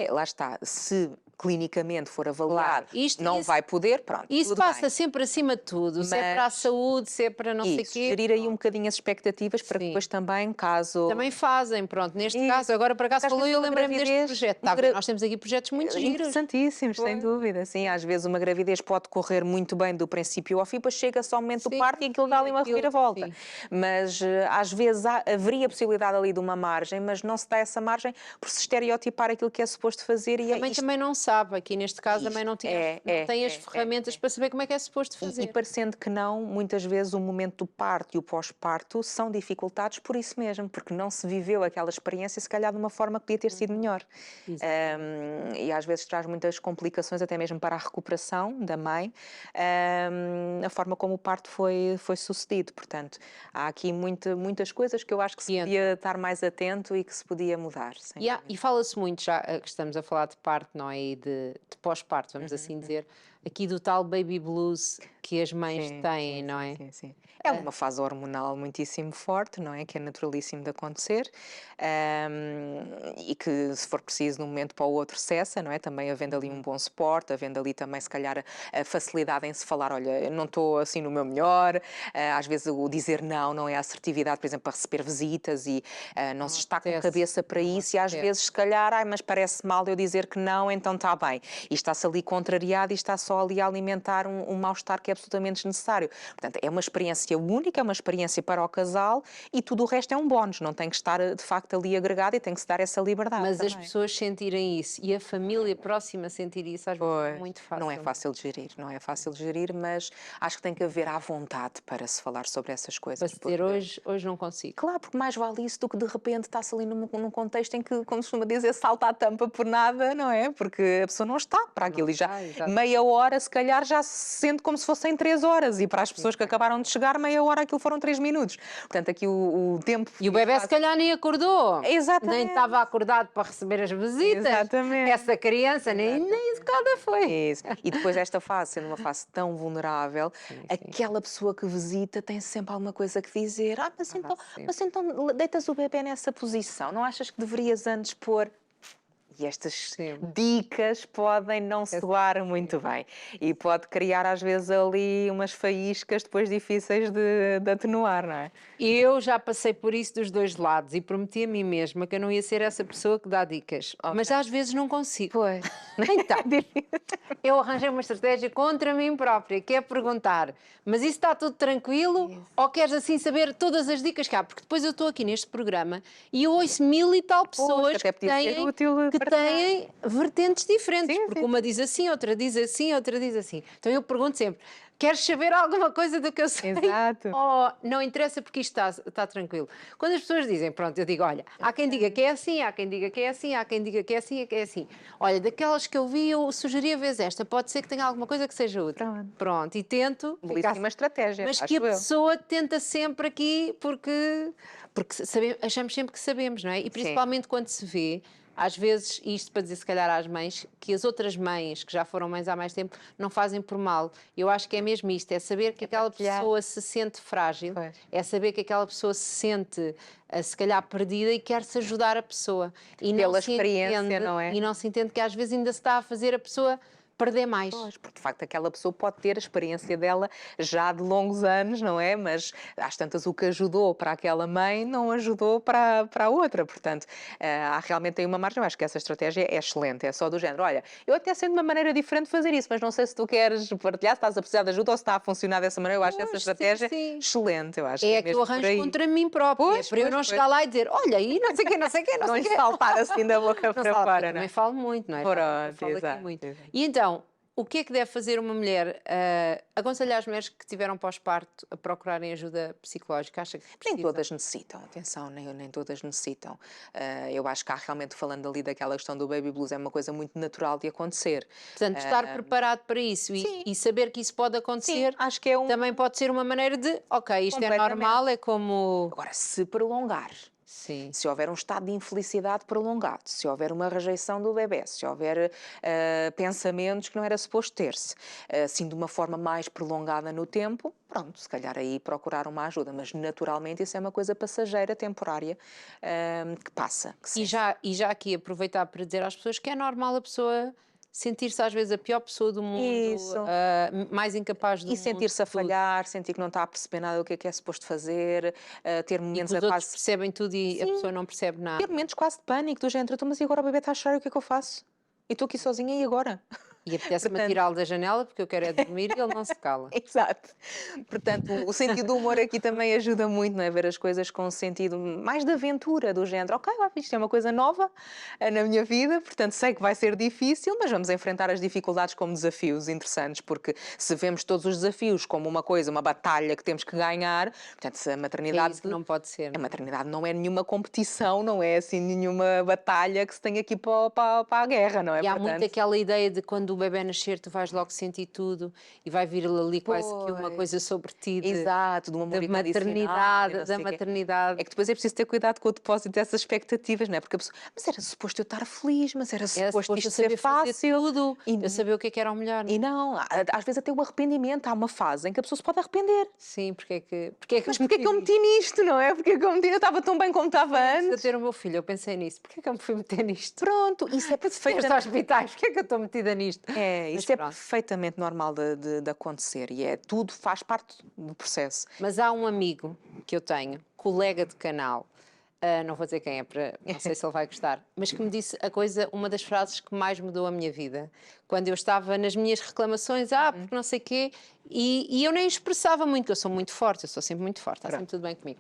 Lá está. Se clinicamente for avaliado, Claro. não vai poder, pronto. Isso tudo passa bem. sempre acima de tudo, se é para a saúde, se é para não sei o quê. Gerir aí um bocadinho as expectativas para que Sim. depois também, caso... Também fazem, pronto, neste caso, agora por acaso Às falou e vezes eu uma lembrei-me deste gravidez, projeto. uma Tá, gra- nós temos aqui projetos muito giros. Interessantíssimos, sem dúvida. Sim, às vezes uma gravidez pode correr muito bem do princípio ao fim, depois chega só o momento do Sim, parto e aquilo dá ali uma aquilo, reviravolta. sim. Mas às vezes haveria possibilidade ali de uma margem, mas não se dá essa margem por se estereotipar aquilo que é suposto fazer. E A mãe também não sabe, aqui neste caso a mãe não tem as ferramentas para saber como é que é suposto fazer. E parecendo que não, muitas vezes o momento do parto e o pós-parto são dificultados por isso mesmo, porque não se viveu aquela experiência, se calhar de uma forma que podia ter sido melhor. E às vezes traz muitas complicações, até mesmo para a recuperação da mãe, a forma como o parto foi sucedido. Portanto, há aqui muitas coisas que eu acho que se podia estar mais atento e que se podia mudar. E fala-se muito, já que estamos a falar de parto, não é? E de pós-parto, vamos assim dizer, aqui do tal baby blues que as mães têm, não é? Sim. É uma fase hormonal muitíssimo forte, não é? Que é naturalíssimo de acontecer e que, se for preciso, de um momento para o outro cessa, não é? Também havendo ali um bom suporte, havendo ali também, se calhar, a facilidade em se falar, olha, eu não estou assim no meu melhor, às vezes o dizer não é a assertividade, por exemplo, para receber visitas e não se está com cabeça para isso e às vezes, se calhar, mas parece mal eu dizer que não, então está bem. E está-se ali contrariado e está só ali a alimentar um mal-estar que é absolutamente desnecessário. Portanto, é uma experiência única, é uma experiência para o casal e tudo o resto é um bónus, não tem que estar de facto ali agregado e tem que se dar essa liberdade. Mas também. as pessoas sentirem isso e a família próxima sentir isso às vezes é muito fácil. Não é fácil de gerir, mas acho que tem que haver à vontade para se falar sobre essas coisas. Para se dizer hoje não consigo. Claro, porque mais vale isso do que de repente está-se ali num contexto em que, como se costuma dizer, salta a tampa por nada, não é? Porque a pessoa não está para aquilo e já meia hora, se calhar, já se sente como se fossem 3 horas e para as pessoas que acabaram de chegar, meia hora aquilo foram 3 minutos. Portanto, aqui o tempo... E o bebé se calhar nem acordou. Exatamente. Nem estava acordado para receber as visitas. Exatamente. Essa criança nem educada foi. Isso. E depois desta fase, sendo uma fase tão vulnerável, aquela pessoa que visita tem sempre alguma coisa que dizer. Mas então deitas o bebé nessa posição, não achas que deverias antes pôr... E estas dicas podem não soar muito bem. E pode criar, às vezes, ali umas faíscas depois difíceis de atenuar, não é? Eu já passei por isso dos dois lados e prometi a mim mesma que eu não ia ser essa pessoa que dá dicas. Mas às vezes não consigo. Pois. Então, eu arranjei uma estratégia contra mim própria, que é perguntar, mas isso está tudo tranquilo? Ou queres assim saber todas as dicas que há? Porque depois eu estou aqui neste programa e eu ouço 1000 e tal pessoas que têm vertentes diferentes, porque uma diz assim, outra diz assim, outra diz assim. Então eu pergunto sempre, queres saber alguma coisa do que eu sei? Exato. Oh, não interessa porque isto está tranquilo. Quando as pessoas dizem, pronto, eu digo, olha, há quem diga que é assim, há quem diga que é assim, há quem diga que é assim, que é assim. Olha, daquelas que eu vi, eu sugeria vez esta, pode ser que tenha alguma coisa que seja útil. Pronto, e tento... Belíssima estratégia, mas que a pessoa tenta sempre aqui, porque achamos sempre que sabemos, não é? E principalmente quando se vê... Às vezes, isto para dizer se calhar às mães, que as outras mães que já foram mães há mais tempo não fazem por mal. Eu acho que é mesmo isto, é saber que aquela pessoa se sente frágil, é saber que aquela pessoa se sente se calhar perdida e quer-se ajudar a pessoa. E pela experiência, não é? E não se entende que às vezes ainda se está a fazer a pessoa perder mais. Pois, porque de facto aquela pessoa pode ter a experiência dela já de longos anos, não é? Mas às tantas o que ajudou para aquela mãe não ajudou para a outra. Portanto, há realmente aí uma margem. Eu acho que essa estratégia é excelente, é só do género. Olha, eu até sei de uma maneira diferente de fazer isso, mas não sei se tu queres partilhar, se estás a precisar de ajuda ou se está a funcionar dessa maneira. Eu acho essa Pois, sim, estratégia sim. excelente. Eu acho que É é a que eu mesmo por arranjo aí. contra mim própria, Pois, para eu pois, não pois. chegar lá e dizer, olha, e não sei o quê, não sei o quê, não Não sei o lhe quê. saltar assim da boca Não para fala, porque eu fora, não também é? falo muito, não é? Já sabe que eu Pronto, falo aqui exato, muito. exato. E então, o que é que deve fazer uma mulher? Aconselhar as mulheres que tiveram pós-parto a procurarem ajuda psicológica? Acha que Nem precisa? todas necessitam, atenção, nem todas necessitam. Eu acho que há realmente, falando ali daquela questão do baby blues, é uma coisa muito natural de acontecer. Portanto, estar Ah, preparado para isso sim, e saber que isso pode sim, acontecer acho que é também pode ser uma maneira de, ok, isto é completamente. normal, é como... Agora, se prolongar, Sim. se houver um estado de infelicidade prolongado, se houver uma rejeição do bebê, se houver pensamentos que não era suposto ter-se, assim de uma forma mais prolongada no tempo, pronto, se calhar aí procurar uma ajuda, mas naturalmente isso é uma coisa passageira, temporária, que passa. Que E já aqui aproveitar para dizer às pessoas que é normal a pessoa sentir-se às vezes a pior pessoa do mundo, Isso. mais incapaz do E mundo, sentir-se a tudo. falhar, sentir que não está a perceber nada do que é suposto fazer, ter E que momentos os a outros quase. percebem tudo e a Sim, pessoa não percebe ter nada. momentos quase de pânico, do género, "Então, mas e agora o bebê está a chorar, o que é que eu faço? E estou aqui sozinha, e agora?" E apetece-me Portanto, atirá-lo da janela porque eu quero é dormir e ele não se cala. exato. Portanto, o sentido do humor aqui também ajuda muito, não é? Ver as coisas com um sentido mais de aventura, do género, ok, ó, isto é uma coisa nova na minha vida, portanto sei que vai ser difícil, mas vamos enfrentar as dificuldades como desafios interessantes, porque se vemos todos os desafios como uma coisa, uma batalha que temos que ganhar, portanto, se a Que é maternidade. isso que não pode ser, A não é? maternidade não é nenhuma competição, não é assim nenhuma batalha que se tem aqui para a guerra, não é? E há muito Portanto, aquela ideia de quando o bebê nascer tu vais logo sentir tudo e vai vir ali quase que uma coisa pois. sobre ti Exato, do de amor incondicional e maternidade, não da sei o quê. maternidade. É que depois é preciso ter cuidado com o depósito dessas expectativas, não é? Porque a pessoa, mas era suposto eu estar feliz, mas era Era suposto suposto eu isto ser saber fazer fácil. tudo, E, eu saber o que é que era o melhor, não e é? não, às vezes até o arrependimento, há uma fase em que a pessoa se pode arrepender. Sim, porque é que Mas eu porquê é meti que eu meti nisto? nisto, não é? Porquê é que eu meti? Eu estava tão bem como estava Foi antes de eu antes. ter o meu filho, eu pensei nisso. Porquê é que eu me fui meter nisto? Pronto, isso é Eu detesto perfeitamente. hospitais, porquê é que eu estou metida nisto? É, Mas isso é pronto. perfeitamente normal de acontecer e é tudo faz parte do processo. Mas há um amigo que eu tenho, colega de canal, não vou dizer quem é, não sei se ele vai gostar, mas que me disse uma das frases que mais mudou a minha vida. Quando eu estava nas minhas reclamações, porque não sei quê, e eu nem expressava muito, que eu sou muito forte, eu sou sempre muito forte, está sempre Pronto. tudo bem comigo.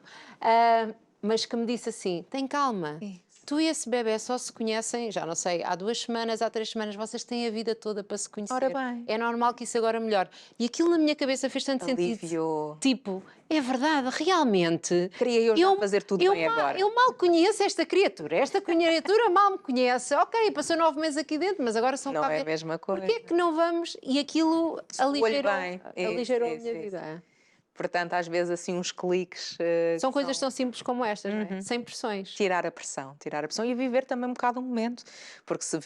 Mas que me disse assim: tem calma. Isso. Tu e esse bebê só se conhecem, já não sei, há 2 semanas, há 3 semanas, vocês têm a vida toda para se Ora conhecer. bem. É normal que isso agora melhore. E aquilo na minha cabeça fez tanto sentido. Aliviou. Tipo, é verdade, realmente. Queria eu já fazer tudo bem ma- agora. eu mal conheço esta criatura. Esta criatura mal me conhece. Ok, passou 9 meses aqui dentro, mas agora são Não cá é a ver. mesma Porquê é coisa. que não vamos? E aquilo Soou-lhe bem. Isso, aligerou a isso, minha isso. vida. Portanto, às vezes assim uns cliques São que coisas são tão simples como estas, não é? Sem pressões. tirar a pressão e viver também um bocado o momento, porque se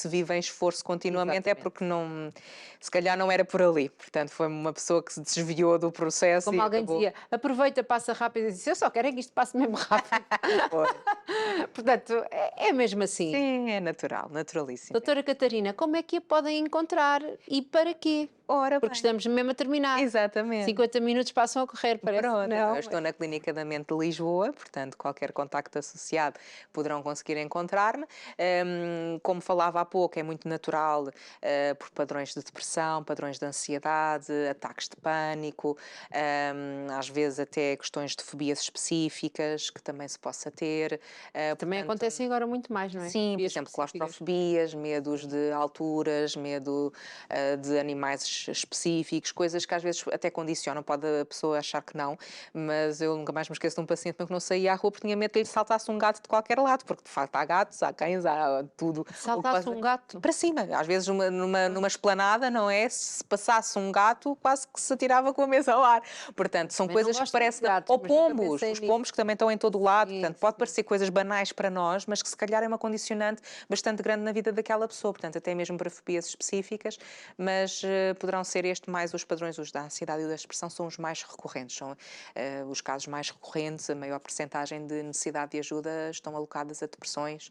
vive em esforço continuamente é Exatamente. porque não, se calhar não era por ali. Portanto, foi uma pessoa que se desviou do processo Como e alguém acabou. dizia, aproveita, passa rápido. E disse, eu só quero é que isto passe mesmo rápido. Pois. Portanto, é mesmo assim. Sim, é natural, naturalíssimo. Doutora Catarina, como é que a podem encontrar e para quê? Ora Porque bem, estamos mesmo a terminar. exatamente. 50 minutos passam a correr, parece que Pronto, então eu não. estou na Clínica da Mente de Lisboa, portanto, qualquer contacto associado poderão conseguir encontrar-me. Como falava há pouco, é muito natural por padrões de depressão, padrões de ansiedade, ataques de pânico, às vezes até questões de fobias específicas que também se possa ter. Também Portanto, acontecem agora muito mais, não é? sim, por Fobias exemplo, específicas. claustrofobias, medos de alturas, medo de animais específicos, coisas que às vezes até condicionam, pode a pessoa achar que não, mas eu nunca mais me esqueço de um paciente meu que não saía à rua porque tinha medo que lhe saltasse um gato de qualquer lado, porque de facto há gatos, há cães, há tudo. O que Saltasse passa- um gato. Para cima, às vezes numa esplanada, não é? Se passasse um gato, quase que se atirava com a mesa ao ar. Portanto, são Também não coisas que gosto de parecem. gatos, Ou mas nunca pombos, pensei os nisso. pombos que também estão em todo o lado, Sim, portanto, pode sim. parecer coisas banais para nós, mas que se calhar é uma condicionante bastante grande na vida daquela pessoa, portanto, até mesmo para fobias específicas, mas poderão ser mais os padrões, os da ansiedade e da expressão, são os mais recorrentes, são os casos mais recorrentes, a maior percentagem de necessidade de ajuda estão alocadas a depressões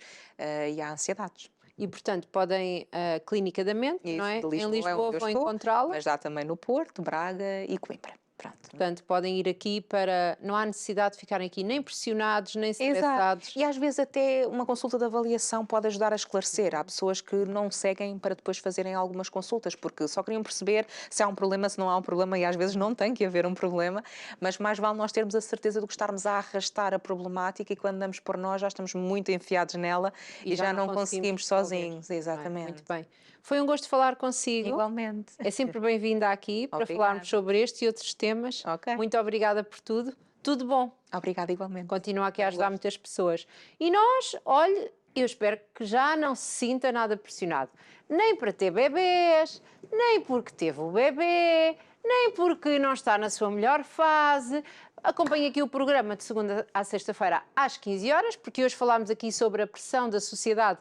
e a ansiedades. e, portanto, podem, Clínica da Mente, não é? Isso, de Em Lisboa é Lisboa onde eu vão estou, encontrá-la. mas dá também no Porto, Braga e Coimbra. Pronto. Portanto, podem ir aqui para. Não há necessidade de ficarem aqui nem pressionados, nem Exato. estressados. E às vezes até uma consulta de avaliação pode ajudar a esclarecer. Há pessoas que não seguem para depois fazerem algumas consultas, porque só queriam perceber se há um problema, se não há um problema, e às vezes não tem que haver um problema, mas mais vale nós termos a certeza de que estarmos a arrastar a problemática e quando damos por nós já estamos muito enfiados nela e já não conseguimos resolver, sozinhos. não é? Exatamente. Muito bem. Foi um gosto falar consigo. Igualmente. É sempre bem-vinda aqui para Obrigada. falarmos sobre este e outros temas. Ok. Muito obrigada por tudo. Tudo bom. Obrigada igualmente. Continua aqui a ajudar muitas pessoas. E nós, olhe, eu espero que já não se sinta nada pressionado. Nem para ter bebês, nem porque teve o bebê, nem porque não está na sua melhor fase. Acompanhe aqui o programa de segunda à sexta-feira às 15 horas, porque hoje falámos aqui sobre a pressão da sociedade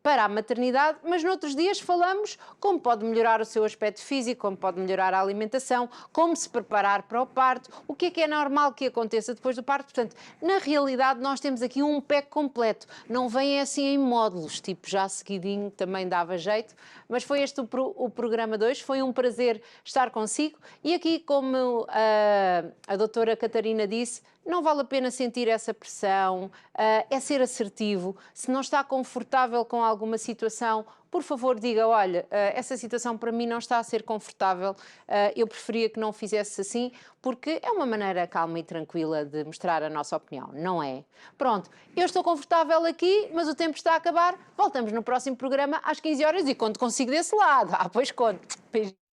para a maternidade, mas noutros dias falamos como pode melhorar o seu aspecto físico, como pode melhorar a alimentação, como se preparar para o parto, o que é normal que aconteça depois do parto. Portanto, na realidade, nós temos aqui um pack completo. Não vem assim em módulos, tipo já seguidinho também dava jeito, mas foi este o programa de hoje. Foi um prazer estar consigo e aqui, como a doutora Catarina disse, não vale a pena sentir essa pressão, é ser assertivo. Se não está confortável com alguma situação, por favor diga, olha, essa situação para mim não está a ser confortável, eu preferia que não fizesse assim, porque é uma maneira calma e tranquila de mostrar a nossa opinião, não é? Pronto, eu estou confortável aqui, mas o tempo está a acabar. Voltamos no próximo programa às 15 horas e conto consigo desse lado. Pois conto. Beijinho.